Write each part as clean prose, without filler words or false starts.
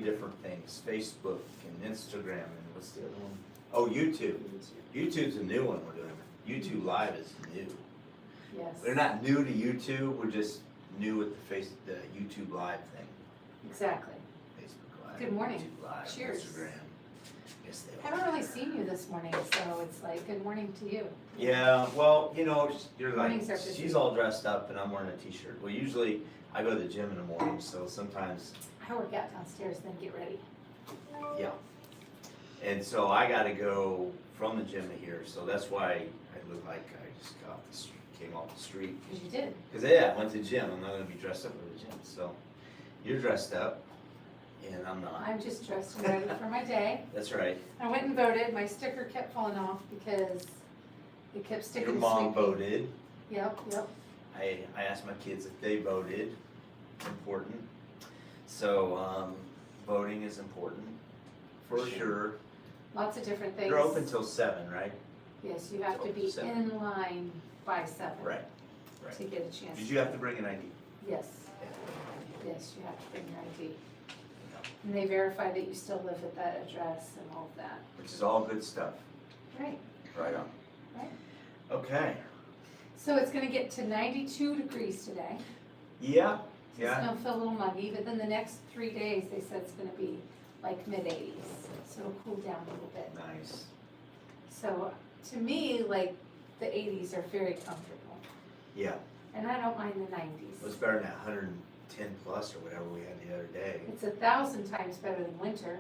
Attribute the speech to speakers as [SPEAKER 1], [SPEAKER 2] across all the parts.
[SPEAKER 1] different things, Facebook and Instagram, and what's the other one? Oh, YouTube. YouTube's a new one we're doing. YouTube Live is new.
[SPEAKER 2] Yes.
[SPEAKER 1] They're not new to YouTube, we're just new with the YouTube Live thing.
[SPEAKER 2] Exactly.
[SPEAKER 1] Facebook Live.
[SPEAKER 2] Good morning.
[SPEAKER 1] YouTube Live,
[SPEAKER 2] Cheers.
[SPEAKER 1] Instagram. Yes, they
[SPEAKER 2] I
[SPEAKER 1] are.
[SPEAKER 2] haven't really seen you this morning, so it's like, good morning to you.
[SPEAKER 1] Yeah, well, you know, you're like,
[SPEAKER 2] Mornings are busy.
[SPEAKER 1] she's all dressed up and I'm wearing a t-shirt. Well, usually I go to the gym in the morning, so sometimes,
[SPEAKER 2] I work out downstairs, then get ready.
[SPEAKER 1] yeah. And so I gotta go from the gym to here, so that's why I look like I just came off the street.
[SPEAKER 2] Because you did.
[SPEAKER 1] Cause yeah, I went to the gym, I'm not gonna be dressed up for the gym, so you're dressed up and I'm not.
[SPEAKER 2] I'm just dressed and ready for my day.
[SPEAKER 1] That's right.
[SPEAKER 2] I went and voted. My sticker kept falling off because it kept sticking
[SPEAKER 1] Your
[SPEAKER 2] to
[SPEAKER 1] mom
[SPEAKER 2] Sweet Pea.
[SPEAKER 1] voted.
[SPEAKER 2] Yep.
[SPEAKER 1] I asked my kids if they voted, important. So, voting is important, for sure.
[SPEAKER 2] Lots of different things.
[SPEAKER 1] You're open till 7, right?
[SPEAKER 2] Yes, you have to be
[SPEAKER 1] Seven.
[SPEAKER 2] in line by 7.
[SPEAKER 1] Right.
[SPEAKER 2] To get a chance.
[SPEAKER 1] Did you have to bring an ID?
[SPEAKER 2] Yes. Yes, you have to bring your ID. And they verify that you still live at that address and all of that.
[SPEAKER 1] Which is all good stuff.
[SPEAKER 2] Right.
[SPEAKER 1] Right on.
[SPEAKER 2] Right.
[SPEAKER 1] Okay.
[SPEAKER 2] So it's gonna get to 92 degrees today.
[SPEAKER 1] Yeah,
[SPEAKER 2] It's gonna feel a little muggy, but then the next 3 days, they said it's gonna be like mid-80s. So it'll cool down a little bit.
[SPEAKER 1] nice.
[SPEAKER 2] So to me, like, the 80s are very comfortable.
[SPEAKER 1] Yeah,
[SPEAKER 2] And I don't mind the
[SPEAKER 1] it
[SPEAKER 2] 90s.
[SPEAKER 1] was better than that 110 plus or whatever we had the other day.
[SPEAKER 2] It's 1,000 times better than winter.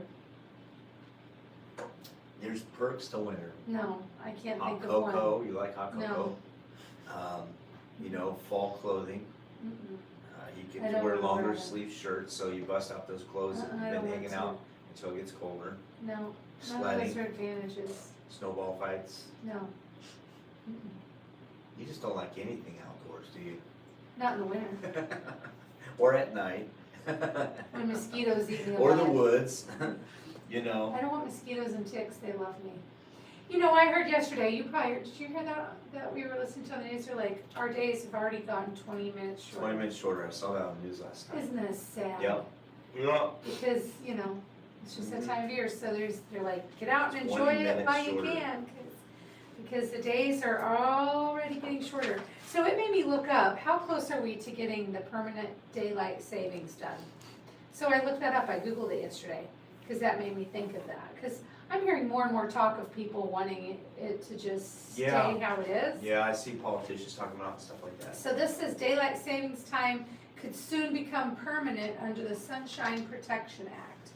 [SPEAKER 1] There's perks to winter.
[SPEAKER 2] No, I can't
[SPEAKER 1] Hot
[SPEAKER 2] think of one.
[SPEAKER 1] cocoa, you like hot
[SPEAKER 2] No.
[SPEAKER 1] cocoa? You know, fall clothing.
[SPEAKER 2] Mm-mm.
[SPEAKER 1] You
[SPEAKER 2] I
[SPEAKER 1] can
[SPEAKER 2] don't
[SPEAKER 1] wear
[SPEAKER 2] wanna
[SPEAKER 1] longer
[SPEAKER 2] wear them.
[SPEAKER 1] sleeve shirts, so you bust out those clothes that
[SPEAKER 2] I
[SPEAKER 1] have
[SPEAKER 2] don't
[SPEAKER 1] been
[SPEAKER 2] want
[SPEAKER 1] hanging
[SPEAKER 2] to.
[SPEAKER 1] out until it gets colder.
[SPEAKER 2] No, none of
[SPEAKER 1] Sledding,
[SPEAKER 2] those are advantages.
[SPEAKER 1] snowball fights.
[SPEAKER 2] No. Mm-mm.
[SPEAKER 1] You just don't like anything outdoors, do you?
[SPEAKER 2] Not in the winter.
[SPEAKER 1] Or at night.
[SPEAKER 2] When mosquitoes eat me
[SPEAKER 1] Or the
[SPEAKER 2] alive.
[SPEAKER 1] woods, you know.
[SPEAKER 2] I don't want mosquitoes and ticks, they love me. You know, I heard yesterday, you probably, did you hear that we were listening to on the news, they're like, our days have already gotten 20 minutes shorter.
[SPEAKER 1] 20 minutes shorter, I saw that on the news last night.
[SPEAKER 2] Isn't that sad?
[SPEAKER 1] Yep. Yeah.
[SPEAKER 2] Because, you know, it's just that
[SPEAKER 1] Mhm.
[SPEAKER 2] time of year, so they're like, get out and
[SPEAKER 1] 20
[SPEAKER 2] enjoy it
[SPEAKER 1] minutes
[SPEAKER 2] while you
[SPEAKER 1] shorter.
[SPEAKER 2] can, because the days are already getting shorter. So it made me look up, how close are we to getting the permanent daylight savings done? So I looked that up, I Googled it yesterday, because that made me think of that. Because I'm hearing more and more talk of people wanting it to just stay
[SPEAKER 1] Yeah.
[SPEAKER 2] how it is.
[SPEAKER 1] Yeah, I see politicians talking about stuff like that.
[SPEAKER 2] So this says daylight savings time could soon become permanent under the Sunshine Protection Act.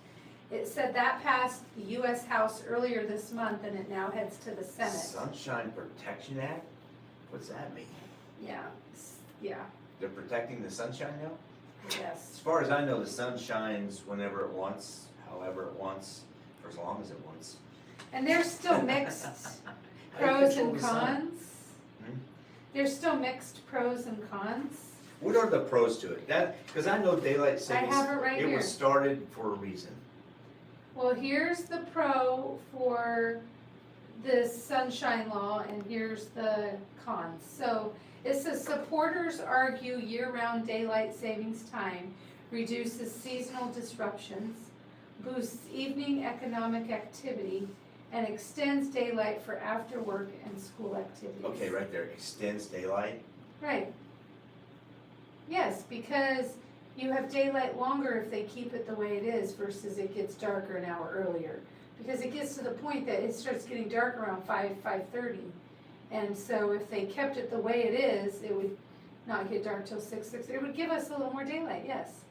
[SPEAKER 2] It said that passed the US House earlier this month and it now heads to the Senate.
[SPEAKER 1] Sunshine Protection Act? What's that mean?
[SPEAKER 2] Yeah, yeah,
[SPEAKER 1] They're protecting the sunshine now?
[SPEAKER 2] yes.
[SPEAKER 1] As far as I know, the sun shines whenever it wants, however it wants, for as long as it wants.
[SPEAKER 2] And there's still mixed
[SPEAKER 1] How do you
[SPEAKER 2] pros
[SPEAKER 1] control
[SPEAKER 2] and
[SPEAKER 1] the sun?
[SPEAKER 2] cons.
[SPEAKER 1] Hmm?
[SPEAKER 2] There's still mixed pros and cons.
[SPEAKER 1] What are the pros to it? Because I know daylight savings,
[SPEAKER 2] have it right
[SPEAKER 1] it
[SPEAKER 2] here.
[SPEAKER 1] was started for a reason.
[SPEAKER 2] Well, here's the pro for the sunshine law and here's the cons. So it says supporters argue year-round daylight savings time reduces seasonal disruptions, boosts evening economic activity, and extends daylight for after work and school activities.
[SPEAKER 1] Okay, right there, extends daylight.
[SPEAKER 2] Right. Yes, because you have daylight longer if they keep it the way it is versus it gets darker an hour earlier. Because it gets to the point that it starts getting dark around 5:30. And so if they kept it the way it is, it would not get dark till 6. It would give us a little more daylight, yes.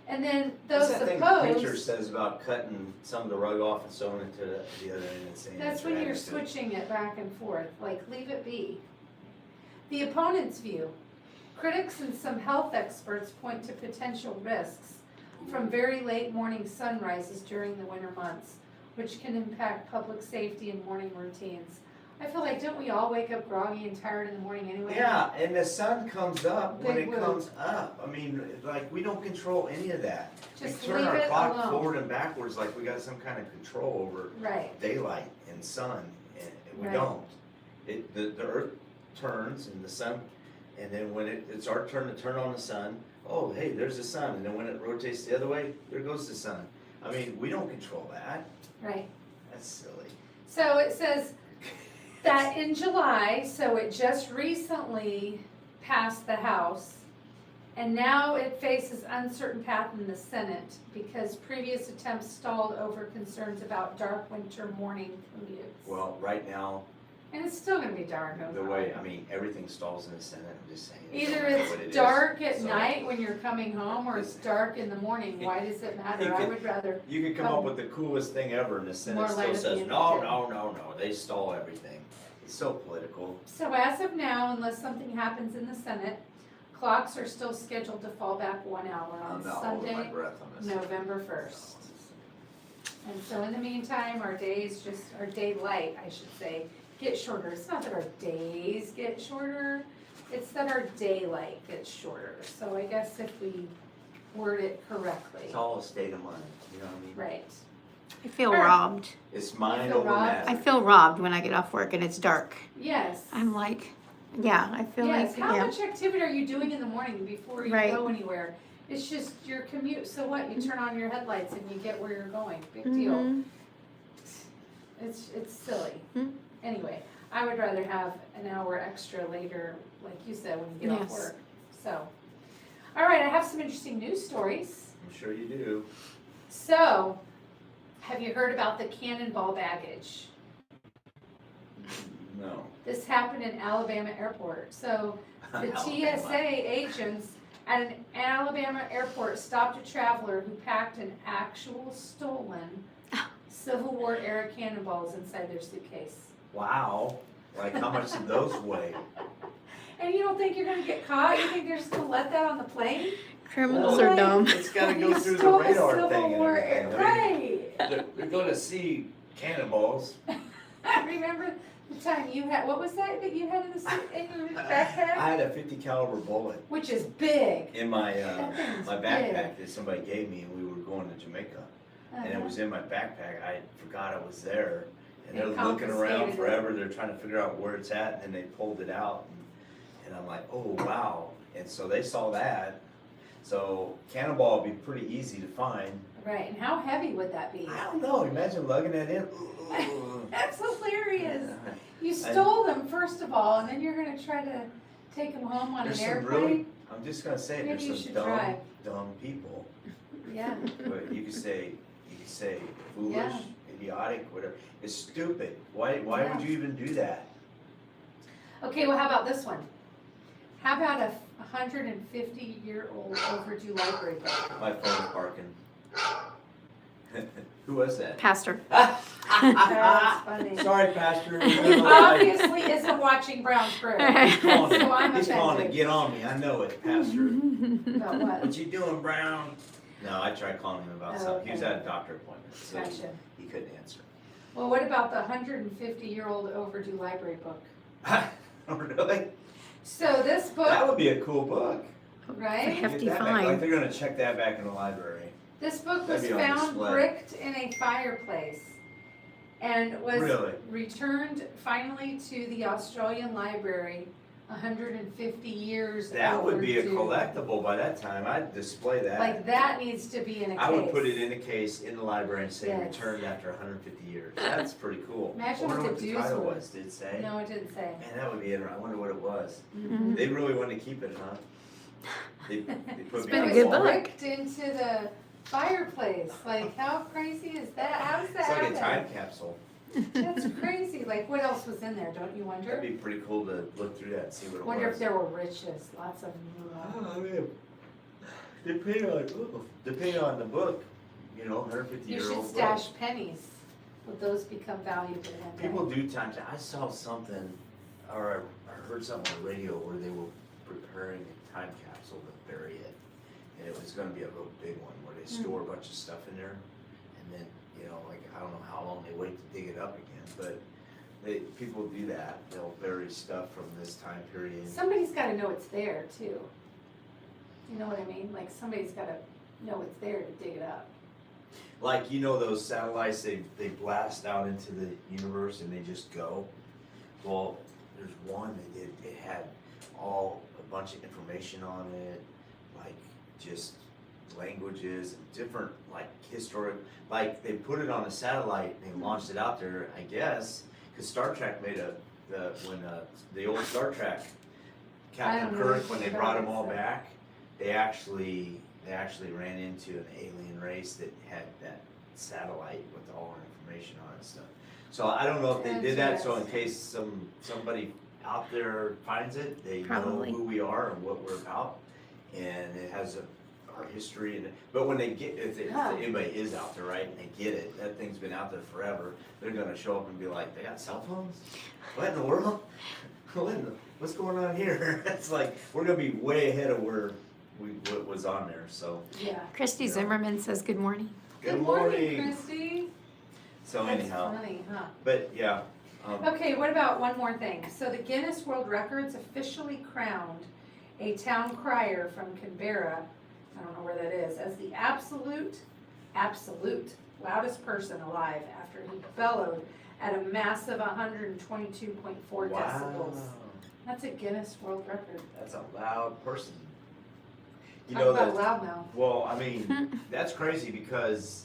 [SPEAKER 2] And then those
[SPEAKER 1] What's that thing the preacher
[SPEAKER 2] opposed,
[SPEAKER 1] says about cutting some of the rug off and sewing it to the other end and saying?
[SPEAKER 2] that's when you're switching it back and forth, like leave it be. The opponent's view. Critics and some health experts point to potential risks from very late morning sunrises during the winter months, which can impact public safety and morning routines. I feel like, don't we all wake up groggy and tired in the morning anyway?
[SPEAKER 1] Yeah, and the sun comes up when
[SPEAKER 2] Big
[SPEAKER 1] it
[SPEAKER 2] whoop.
[SPEAKER 1] comes up. I mean, like, we don't control any of that.
[SPEAKER 2] Just
[SPEAKER 1] We turn
[SPEAKER 2] leave
[SPEAKER 1] our
[SPEAKER 2] it
[SPEAKER 1] clock
[SPEAKER 2] alone.
[SPEAKER 1] forward and backwards like we got some kind of control over
[SPEAKER 2] Right,
[SPEAKER 1] daylight and sun, and we
[SPEAKER 2] Right.
[SPEAKER 1] don't. The earth turns and the sun, and then when it's our turn to turn on the sun, oh, hey, there's the sun, and then when it rotates the other way, there goes the sun. I mean, we don't control that.
[SPEAKER 2] Right.
[SPEAKER 1] That's silly.
[SPEAKER 2] So it says that in July, so it just recently passed the House, and now it faces uncertain path in the Senate because previous attempts stalled over concerns about dark winter morning commutes.
[SPEAKER 1] Well, right now,
[SPEAKER 2] And it's still gonna be dark
[SPEAKER 1] the
[SPEAKER 2] overnight.
[SPEAKER 1] way, I mean, everything stalls in the Senate, I'm just saying. It
[SPEAKER 2] Either
[SPEAKER 1] don't matter what it
[SPEAKER 2] it's
[SPEAKER 1] is.
[SPEAKER 2] dark at
[SPEAKER 1] So,
[SPEAKER 2] night when you're coming home, or it's dark in the morning, why does it matter? I would rather,
[SPEAKER 1] You could come up with the coolest thing ever and the Senate
[SPEAKER 2] More light
[SPEAKER 1] still
[SPEAKER 2] at the
[SPEAKER 1] says,
[SPEAKER 2] end
[SPEAKER 1] no,
[SPEAKER 2] of the day.
[SPEAKER 1] no, no, no, they stall everything. It's so political.
[SPEAKER 2] so as of now, unless something happens in the Senate, clocks are still scheduled to fall back 1 hour on
[SPEAKER 1] I'm not holding my
[SPEAKER 2] Sunday,
[SPEAKER 1] breath on this.
[SPEAKER 2] November 1st. And so in the meantime, our daylight, I should say, get shorter. It's not that our days get shorter, it's that our daylight gets shorter. So I guess if we word it correctly,
[SPEAKER 1] It's all a state of mind, you know what I mean?
[SPEAKER 2] right.
[SPEAKER 3] I feel
[SPEAKER 2] Sure.
[SPEAKER 3] robbed.
[SPEAKER 1] It's mind
[SPEAKER 2] feel
[SPEAKER 1] over
[SPEAKER 2] robbed?
[SPEAKER 1] matter.
[SPEAKER 3] I feel robbed when I get off work and it's dark.
[SPEAKER 2] Yes.
[SPEAKER 3] I'm like, yeah, I feel
[SPEAKER 2] Yes,
[SPEAKER 3] like,
[SPEAKER 2] how
[SPEAKER 3] yeah.
[SPEAKER 2] much activity are you doing in the morning before you
[SPEAKER 3] Right.
[SPEAKER 2] go anywhere? It's just your commute, so what, you turn on your headlights and you get where you're going, big deal.
[SPEAKER 3] Mhm.
[SPEAKER 2] It's silly.
[SPEAKER 3] Mhm.
[SPEAKER 2] Anyway, I would rather have an hour extra later, like you said, when you get off
[SPEAKER 3] Yes.
[SPEAKER 2] work, so. All right, I have some interesting news stories.
[SPEAKER 1] I'm sure you do.
[SPEAKER 2] So, have you heard about the cannonball baggage?
[SPEAKER 1] No.
[SPEAKER 2] This happened in Alabama airport, so the
[SPEAKER 1] Alabama.
[SPEAKER 2] TSA agents at an Alabama airport stopped a traveler who packed an actual stolen Civil War era cannonballs inside their suitcase.
[SPEAKER 1] Wow. Like, how much did those weigh?
[SPEAKER 2] And you don't think you're gonna get caught? You think they're just gonna let that on the plane?
[SPEAKER 3] Criminals
[SPEAKER 2] Well,
[SPEAKER 3] are dumb.
[SPEAKER 1] It's gotta go
[SPEAKER 2] You
[SPEAKER 1] through the
[SPEAKER 2] stole a
[SPEAKER 1] radar
[SPEAKER 2] Civil
[SPEAKER 1] thing and
[SPEAKER 2] War
[SPEAKER 1] everything.
[SPEAKER 2] era- Right.
[SPEAKER 1] They're gonna see cannonballs.
[SPEAKER 2] Remember the time you had, what was that you had in the suit, in your
[SPEAKER 1] I
[SPEAKER 2] backpack?
[SPEAKER 1] had a 50 caliber bullet
[SPEAKER 2] Which is big.
[SPEAKER 1] in my
[SPEAKER 2] That thing's
[SPEAKER 1] my
[SPEAKER 2] big.
[SPEAKER 1] backpack that somebody gave me, and we were going to Jamaica. And it
[SPEAKER 2] Uh-huh.
[SPEAKER 1] was in my backpack. I forgot it was there. And
[SPEAKER 2] They
[SPEAKER 1] they're looking around
[SPEAKER 2] confiscated it.
[SPEAKER 1] forever. They're trying to figure out where it's at, and then they pulled it out. And I'm like, oh wow. And so they saw that. So cannonball would be pretty easy to find.
[SPEAKER 2] Right, and how heavy would that be?
[SPEAKER 1] I don't know. Imagine lugging that in.
[SPEAKER 2] That's hilarious. You stole them first of all, and then you're gonna try to take them home on
[SPEAKER 1] There's
[SPEAKER 2] an
[SPEAKER 1] some
[SPEAKER 2] airplane?
[SPEAKER 1] really, I'm just gonna say,
[SPEAKER 2] Maybe you
[SPEAKER 1] there's some
[SPEAKER 2] should
[SPEAKER 1] dumb,
[SPEAKER 2] try.
[SPEAKER 1] dumb people.
[SPEAKER 2] Yeah,
[SPEAKER 1] But you could say foolish,
[SPEAKER 2] Yeah.
[SPEAKER 1] idiotic, whatever. It's stupid. Why
[SPEAKER 2] Yeah.
[SPEAKER 1] would you even do that?
[SPEAKER 2] okay, well, how about this one? How about a 150-year-old overdue library book?
[SPEAKER 1] My phone's barking. Who was that?
[SPEAKER 3] Pastor.
[SPEAKER 2] That's funny.
[SPEAKER 1] Sorry, Pastor.
[SPEAKER 2] He obviously isn't watching Brown's Brew.
[SPEAKER 1] He's calling,
[SPEAKER 2] So I'm
[SPEAKER 1] he's calling to
[SPEAKER 2] offended.
[SPEAKER 1] get on me. I know it, Pastor.
[SPEAKER 2] About what?
[SPEAKER 1] What you doing, Brown? No, I tried calling him about
[SPEAKER 2] Oh,
[SPEAKER 1] something. He was
[SPEAKER 2] okay.
[SPEAKER 1] at a doctor appointment, so
[SPEAKER 2] Gotcha.
[SPEAKER 1] he couldn't answer.
[SPEAKER 2] Well, what about the 150-year-old overdue library book?
[SPEAKER 1] Really?
[SPEAKER 2] So this
[SPEAKER 1] That
[SPEAKER 2] book,
[SPEAKER 1] would be a cool book.
[SPEAKER 2] right?
[SPEAKER 3] Hefty
[SPEAKER 1] Get that back. Like
[SPEAKER 3] fine.
[SPEAKER 1] they're gonna check that back in the library.
[SPEAKER 2] This book
[SPEAKER 1] That'd
[SPEAKER 2] was
[SPEAKER 1] be on
[SPEAKER 2] found
[SPEAKER 1] display.
[SPEAKER 2] bricked in a fireplace and was
[SPEAKER 1] Really?
[SPEAKER 2] returned finally to the Australian Library 150 years
[SPEAKER 1] That would be a
[SPEAKER 2] overdue.
[SPEAKER 1] collectible by that time. I'd display that.
[SPEAKER 2] Like that needs to be in a case.
[SPEAKER 1] I would put it in a case in the library and say
[SPEAKER 2] Yes.
[SPEAKER 1] returned after 150 years. That's pretty cool.
[SPEAKER 2] Imagine
[SPEAKER 1] I wonder
[SPEAKER 2] what
[SPEAKER 1] what
[SPEAKER 2] the
[SPEAKER 1] the
[SPEAKER 2] dues
[SPEAKER 1] title
[SPEAKER 2] were.
[SPEAKER 1] was. Did it say?
[SPEAKER 2] No, it didn't say.
[SPEAKER 1] Man, that would be interesting. I wonder what it was.
[SPEAKER 3] Mhm.
[SPEAKER 1] They really wanted to keep it, huh? They put
[SPEAKER 3] It's
[SPEAKER 1] me
[SPEAKER 3] been
[SPEAKER 1] on
[SPEAKER 3] a
[SPEAKER 1] the
[SPEAKER 3] good
[SPEAKER 1] wall.
[SPEAKER 3] book.
[SPEAKER 2] Bricked into the fireplace. Like how crazy is that? How does that
[SPEAKER 1] It's like
[SPEAKER 2] happen?
[SPEAKER 1] a time capsule.
[SPEAKER 2] That's crazy. Like what else was in there? Don't you
[SPEAKER 1] That'd
[SPEAKER 2] wonder?
[SPEAKER 1] be pretty cool to look through that and see what it
[SPEAKER 2] Wonder if
[SPEAKER 1] was.
[SPEAKER 2] there were riches. Lots of them.
[SPEAKER 1] I mean, depending on the book, 150
[SPEAKER 2] You
[SPEAKER 1] year
[SPEAKER 2] should
[SPEAKER 1] old
[SPEAKER 2] stash pennies. Would those become valuable one day?
[SPEAKER 1] People do time. I saw something, or I heard something on the radio where they were preparing a time capsule to bury it, and it was going to be a real big one where they store a bunch of stuff in there, and then like I don't know how long they wait to dig it up again, but people do that. They'll bury stuff from this time period.
[SPEAKER 2] Somebody's got to know it's there too. You know what I mean? Like somebody's got to know it's there to dig it up.
[SPEAKER 1] Like those satellites they blast out into the universe and they just go. Well, there's one they did. It had a bunch of information on it, like just languages, different like historic, like they put it on a satellite and they launched it out there, I guess, because Star Trek made the old Star Trek, Captain
[SPEAKER 2] don't know
[SPEAKER 1] Kirk, when they
[SPEAKER 2] anything
[SPEAKER 1] brought
[SPEAKER 2] about
[SPEAKER 1] them all
[SPEAKER 2] it, so.
[SPEAKER 1] back, they actually ran into an alien race that had that satellite with all our information on it and stuff. So I don't know if they did that, so in case somebody out there finds it, they
[SPEAKER 3] Probably.
[SPEAKER 1] know who we are and what we're about, and it has our history. And but when they get, if anybody is out there, right, and they get it, that thing's been out there forever. They're gonna show up and be like, "They got cell phones? What in the world? What's going on here?" It's like we're gonna be way ahead of where what was on there. So
[SPEAKER 2] Yeah.
[SPEAKER 3] Christy
[SPEAKER 1] Yeah.
[SPEAKER 3] Zimmerman says good morning.
[SPEAKER 1] good morning.
[SPEAKER 2] Christy.
[SPEAKER 1] So
[SPEAKER 2] That's
[SPEAKER 1] anyhow,
[SPEAKER 2] funny, huh?
[SPEAKER 1] but yeah.
[SPEAKER 2] Okay, what about one more thing? So the Guinness World Records officially crowned a town crier from Canberra, I don't know where that is, as the absolute loudest person alive after he bellowed at a massive 122.4 decibels.
[SPEAKER 1] Wow,
[SPEAKER 2] That's a Guinness World Record.
[SPEAKER 1] that's a loud person. You
[SPEAKER 2] Talk
[SPEAKER 1] know
[SPEAKER 2] about
[SPEAKER 1] that.
[SPEAKER 2] loudmouth.
[SPEAKER 1] Well, I mean, that's crazy because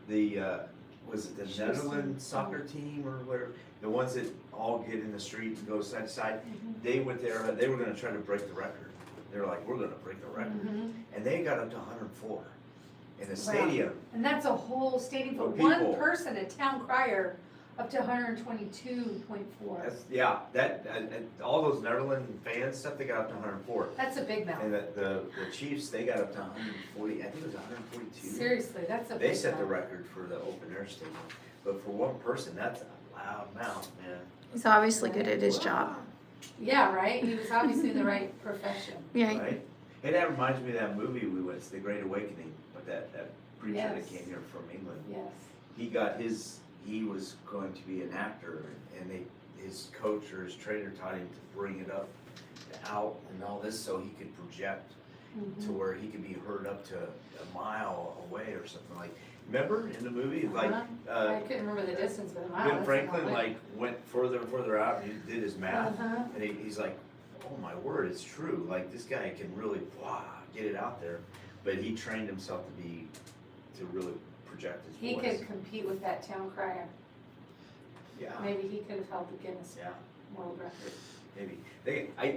[SPEAKER 1] was it the
[SPEAKER 2] Interesting.
[SPEAKER 1] Netherlands soccer team or whatever, the ones that all get in the street and go side to side, they went there, they were gonna try to break the record. They were like, we're gonna break the record.
[SPEAKER 2] Mhm.
[SPEAKER 1] And they got up to 104 in the
[SPEAKER 2] Wow.
[SPEAKER 1] stadium.
[SPEAKER 2] And that's a whole stadium,
[SPEAKER 1] For
[SPEAKER 2] but one
[SPEAKER 1] people.
[SPEAKER 2] person, a town crier, up to 122.4.
[SPEAKER 1] All those Netherlands fans stuff, they got up to 104.
[SPEAKER 2] That's a big
[SPEAKER 1] And
[SPEAKER 2] mouth.
[SPEAKER 1] the Chiefs, they got up to 140, I think it was 142.
[SPEAKER 2] Seriously, that's a big
[SPEAKER 1] They
[SPEAKER 2] mouth.
[SPEAKER 1] set the record for the open air stadium, but for one person, that's a loud mouth, man.
[SPEAKER 3] He's obviously good at his job.
[SPEAKER 2] Yeah, right? He was obviously in the right profession.
[SPEAKER 3] Yeah.
[SPEAKER 1] Right? And that reminds me of that movie we went, The Great Awakening, with that preacher
[SPEAKER 2] Yes.
[SPEAKER 1] that came here from England.
[SPEAKER 2] Yes.
[SPEAKER 1] He was going to be an actor, and his coach or his trainer taught him to bring it up out and all this so he could project to
[SPEAKER 2] Mhm.
[SPEAKER 1] where he could be heard up to a mile away or something like. Remember in the movie, like
[SPEAKER 2] I couldn't remember the distance, but a mile.
[SPEAKER 1] Ben
[SPEAKER 2] that's
[SPEAKER 1] Franklin
[SPEAKER 2] not
[SPEAKER 1] like went further and further out, and he did his math,
[SPEAKER 2] Uh-huh.
[SPEAKER 1] and he's like, "Oh my word, it's true! Like this guy can really get it out there." But he trained himself to really project his
[SPEAKER 2] He
[SPEAKER 1] voice.
[SPEAKER 2] could compete with that town crier.
[SPEAKER 1] Yeah,
[SPEAKER 2] Maybe he could have held the Guinness
[SPEAKER 1] yeah,
[SPEAKER 2] World Record.
[SPEAKER 1] maybe.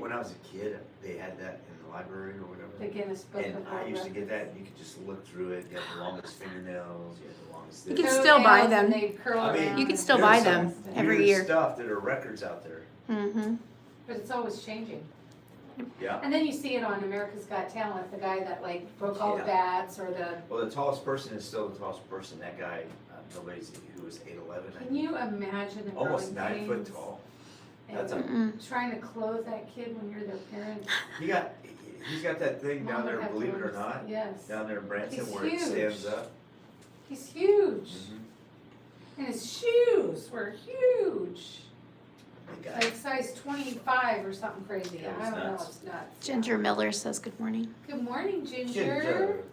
[SPEAKER 1] When I was a kid, they had that in the library or whatever.
[SPEAKER 2] The Guinness Book
[SPEAKER 1] And
[SPEAKER 2] of
[SPEAKER 1] I
[SPEAKER 2] World
[SPEAKER 1] used to get that,
[SPEAKER 2] Records.
[SPEAKER 1] and you could just look through it. You had the longest fingernails. You had the longest.
[SPEAKER 3] You
[SPEAKER 1] this.
[SPEAKER 3] can still buy
[SPEAKER 2] Toenails,
[SPEAKER 3] them.
[SPEAKER 2] and they'd curl
[SPEAKER 1] I mean,
[SPEAKER 2] around
[SPEAKER 3] You can
[SPEAKER 2] and-
[SPEAKER 3] still
[SPEAKER 1] There's
[SPEAKER 3] buy
[SPEAKER 1] some
[SPEAKER 3] them every
[SPEAKER 1] weird
[SPEAKER 3] year.
[SPEAKER 1] Stuff that are records out there.
[SPEAKER 3] Mm-hmm.
[SPEAKER 2] But it's always changing.
[SPEAKER 1] Yeah.
[SPEAKER 2] And then you see it on America's Got Talent, the guy that like broke all the
[SPEAKER 1] Yeah.
[SPEAKER 2] bats or the,
[SPEAKER 1] Well, the tallest person is still the tallest person. That guy, nobody's who was 8'11".
[SPEAKER 2] can you imagine the
[SPEAKER 1] Almost
[SPEAKER 2] growing
[SPEAKER 1] 9 foot
[SPEAKER 2] pains
[SPEAKER 1] tall.
[SPEAKER 2] and
[SPEAKER 1] That's a-
[SPEAKER 3] Mm-mm.
[SPEAKER 2] trying to clothe that kid when you're their parent?
[SPEAKER 1] He's got that thing down
[SPEAKER 2] Mom would
[SPEAKER 1] there,
[SPEAKER 2] have to
[SPEAKER 1] believe it or
[SPEAKER 2] understand.
[SPEAKER 1] not,
[SPEAKER 2] Yes,
[SPEAKER 1] down there in Branson
[SPEAKER 2] He's
[SPEAKER 1] where it
[SPEAKER 2] huge.
[SPEAKER 1] stands up.
[SPEAKER 2] he's huge,
[SPEAKER 1] Mhm.
[SPEAKER 2] and his shoes were huge,
[SPEAKER 1] The guy.
[SPEAKER 2] like size 25 or something crazy,
[SPEAKER 1] Yeah, it
[SPEAKER 2] I
[SPEAKER 1] was
[SPEAKER 2] don't know,
[SPEAKER 1] nuts.
[SPEAKER 2] it's nuts.
[SPEAKER 3] Ginger Miller says good morning.
[SPEAKER 2] Good morning, Ginger.
[SPEAKER 1] Ginger.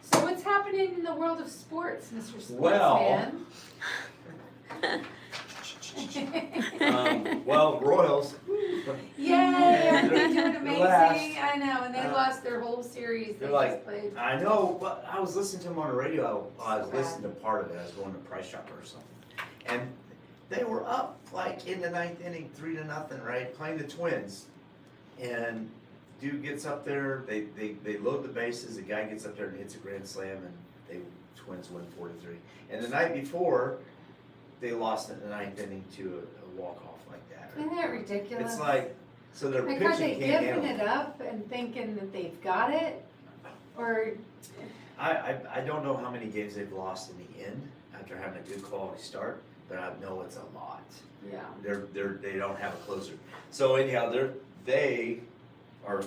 [SPEAKER 2] So what's happening in the world of sports, Mr.
[SPEAKER 1] Well,
[SPEAKER 2] Sportsman?
[SPEAKER 1] Well, Royals.
[SPEAKER 2] Yay, they're doing
[SPEAKER 1] They're
[SPEAKER 2] amazing,
[SPEAKER 1] last.
[SPEAKER 2] I know, and they
[SPEAKER 1] Uh,
[SPEAKER 2] lost their whole series they
[SPEAKER 1] they're like,
[SPEAKER 2] just played.
[SPEAKER 1] I know, but I was listening to him on the radio. I was
[SPEAKER 2] So
[SPEAKER 1] listening to part of it. I was going to Price Chopper or something, and they were up like in the 9th inning, 3-0, right, playing the Twins, and dude gets up there. They load the bases. The guy gets up there and hits a grand slam, and they Twins win 4-3. And the night before, they lost in the 9th inning to a walk off like that.
[SPEAKER 2] Isn't that ridiculous?
[SPEAKER 1] It's like, so their
[SPEAKER 2] Like, are they
[SPEAKER 1] pitching can't
[SPEAKER 2] giving
[SPEAKER 1] handle
[SPEAKER 2] it up and thinking that they've got it? Or,
[SPEAKER 1] I don't know how many games they've lost in the end after having a good quality start, but I know it's a lot.
[SPEAKER 2] yeah,
[SPEAKER 1] They don't have a closer. So anyhow, they are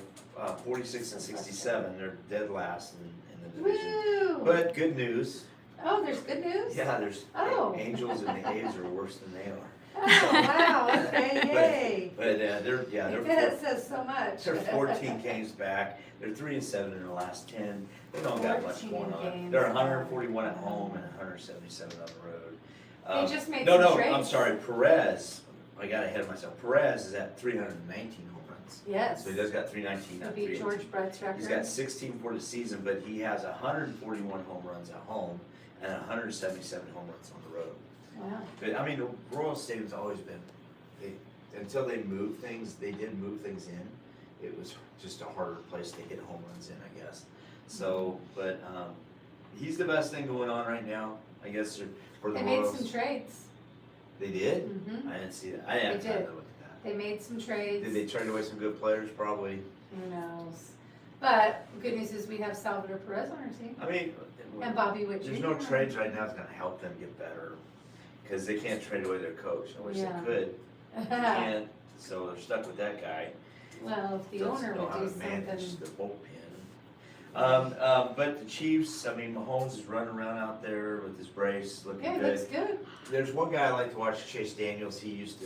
[SPEAKER 1] 46 and 67. They're dead last in the division.
[SPEAKER 2] woo!
[SPEAKER 1] But good news,
[SPEAKER 2] Oh, there's good news?
[SPEAKER 1] yeah, there's
[SPEAKER 2] Oh.
[SPEAKER 1] Angels and the A's are worse than they are.
[SPEAKER 2] Oh, wow, okay, yay.
[SPEAKER 1] But they're
[SPEAKER 2] That says so much.
[SPEAKER 1] They're 14 games back. They're 3-7 in the last 10. They don't got much
[SPEAKER 2] 14
[SPEAKER 1] going on.
[SPEAKER 2] games.
[SPEAKER 1] They're 141 at home and 177 on the road.
[SPEAKER 2] They just made
[SPEAKER 1] no,
[SPEAKER 2] some
[SPEAKER 1] no,
[SPEAKER 2] trades.
[SPEAKER 1] I'm sorry. Perez. I got ahead of myself. Perez is at 319 home runs. wins.
[SPEAKER 2] Yes.
[SPEAKER 1] So he does got 319,
[SPEAKER 2] It'll
[SPEAKER 1] not
[SPEAKER 2] be
[SPEAKER 1] 318.
[SPEAKER 2] George Brett's record.
[SPEAKER 1] He's got 16 for the season, but he has 141 home runs at home and 177 home runs on the road.
[SPEAKER 2] Wow.
[SPEAKER 1] But I mean, the Royal Stadium's always been, until they moved things, they did move things in. It was just a harder place to hit home runs in, I guess. So, but he's the best thing going on right now, I guess, for the
[SPEAKER 2] They made
[SPEAKER 1] Royals.
[SPEAKER 2] some trades.
[SPEAKER 1] They did?
[SPEAKER 2] Mm-hmm.
[SPEAKER 1] I didn't see that. I didn't have
[SPEAKER 2] They
[SPEAKER 1] time
[SPEAKER 2] did.
[SPEAKER 1] to look at that.
[SPEAKER 2] They made some trades.
[SPEAKER 1] Did they trade away some good players? Probably.
[SPEAKER 2] Who knows? But good news is we have Salvador Perez on our team.
[SPEAKER 1] I mean,
[SPEAKER 2] And Bobby Witt Jr.
[SPEAKER 1] there's no trades right now that's gonna help them get better, because they can't trade away their coach. I wish
[SPEAKER 2] Yeah.
[SPEAKER 1] they could. They can't, so they're stuck with that guy.
[SPEAKER 2] Well, if the
[SPEAKER 1] Doesn't
[SPEAKER 2] owner
[SPEAKER 1] know
[SPEAKER 2] would
[SPEAKER 1] how
[SPEAKER 2] do
[SPEAKER 1] to manage
[SPEAKER 2] something.
[SPEAKER 1] the bullpen. But the Chiefs, I mean, Mahomes is running around out there with his brace, looking
[SPEAKER 2] Yeah, it
[SPEAKER 1] good.
[SPEAKER 2] looks good.
[SPEAKER 1] There's one guy I like to watch, Chase Daniels. He's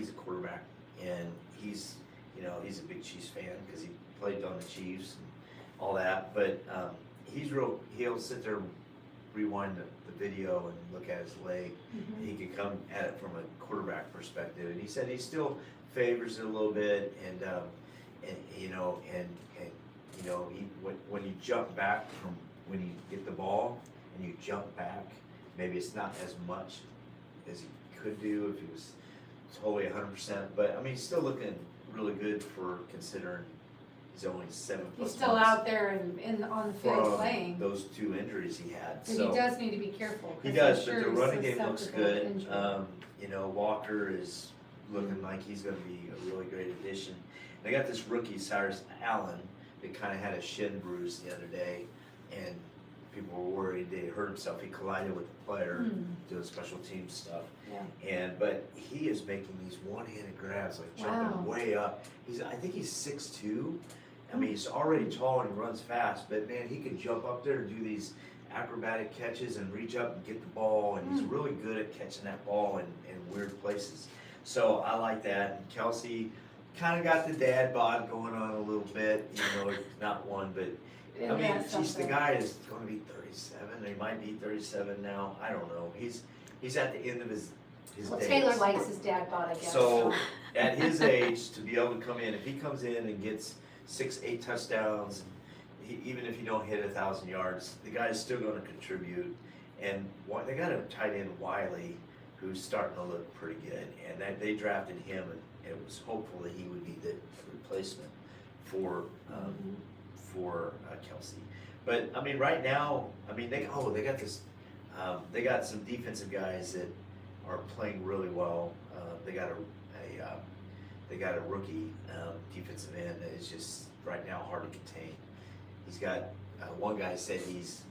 [SPEAKER 1] a quarterback, and he's a big Chiefs fan because he played on the Chiefs and all that. But he'll sit there, rewind the video and look at his leg.
[SPEAKER 2] Mhm.
[SPEAKER 1] He can come at it from a quarterback perspective, and he said he still favors it a little bit, and when you jump back from when you get the ball and you jump back, maybe it's not as much as he could do if he was totally 100%. But I mean, he's still looking really good for considering he's only 7+
[SPEAKER 2] He's still
[SPEAKER 1] months
[SPEAKER 2] out there and on the field
[SPEAKER 1] from
[SPEAKER 2] playing.
[SPEAKER 1] those 2 injuries he had.
[SPEAKER 2] But
[SPEAKER 1] So
[SPEAKER 2] he does need to be careful.
[SPEAKER 1] he
[SPEAKER 2] 'cause
[SPEAKER 1] does,
[SPEAKER 2] I'm
[SPEAKER 1] but
[SPEAKER 2] sure
[SPEAKER 1] the
[SPEAKER 2] he's
[SPEAKER 1] running game looks
[SPEAKER 2] susceptible to
[SPEAKER 1] good.
[SPEAKER 2] injury.
[SPEAKER 1] Walker is looking like he's gonna be a really great addition. They got this rookie, Cyrus Allen, that kinda had a shin bruise the other day, and people were worried that he hurt himself. He collided with the player
[SPEAKER 2] Hmm.
[SPEAKER 1] doing special team stuff.
[SPEAKER 2] Yeah.
[SPEAKER 1] But he is making these one-handed grabs, like
[SPEAKER 2] Wow.
[SPEAKER 1] jumping way up. I think he's 6'2". I mean, he's already tall and he runs fast, but man, he can jump up there and do these acrobatic catches and reach up and get the ball, and he's really good at catching that ball in weird places. So I like that. And Kelsey kinda got the dad bod going on a little bit, not one, but I
[SPEAKER 2] And
[SPEAKER 1] mean,
[SPEAKER 2] that's
[SPEAKER 1] geez, the
[SPEAKER 2] something.
[SPEAKER 1] guy is gonna be 37, he might be 37 now, I don't know. He's at the end of his
[SPEAKER 2] Well,
[SPEAKER 1] days.
[SPEAKER 2] Taylor likes his dad bod, I guess.
[SPEAKER 1] So, at his age, to be able to come in, if he comes in and gets 6-8 touchdowns, even if you don't hit 1,000 yards, the guy's still gonna contribute. And they got a tight end, Wiley, who's starting to look pretty good, and they drafted him, and it was hopeful that he would be the replacement for Kelsey. But I mean, right now, I mean, they got this, they got some defensive guys that are playing really well. They got a rookie defensive end that is just right now hard to contain. He's got one guy said he's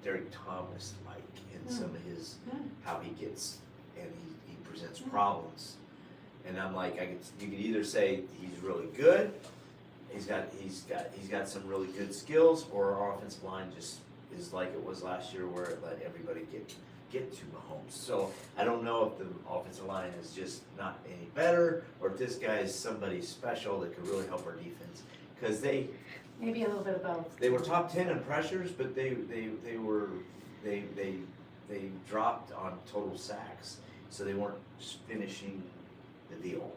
[SPEAKER 1] Derek Thomas like in some of his how he gets and he presents problems. And I'm like, you could either say he's really good, he's got some really good skills, or our offensive line just is like it was last year where it let everybody get to Mahomes. So I don't know if the offensive line is just not any better, or if this guy is somebody special that could really help our defense. Because
[SPEAKER 2] Maybe a little bit of both.
[SPEAKER 1] they were top 10 in pressures, but they dropped on total sacks, so they weren't finishing the deal.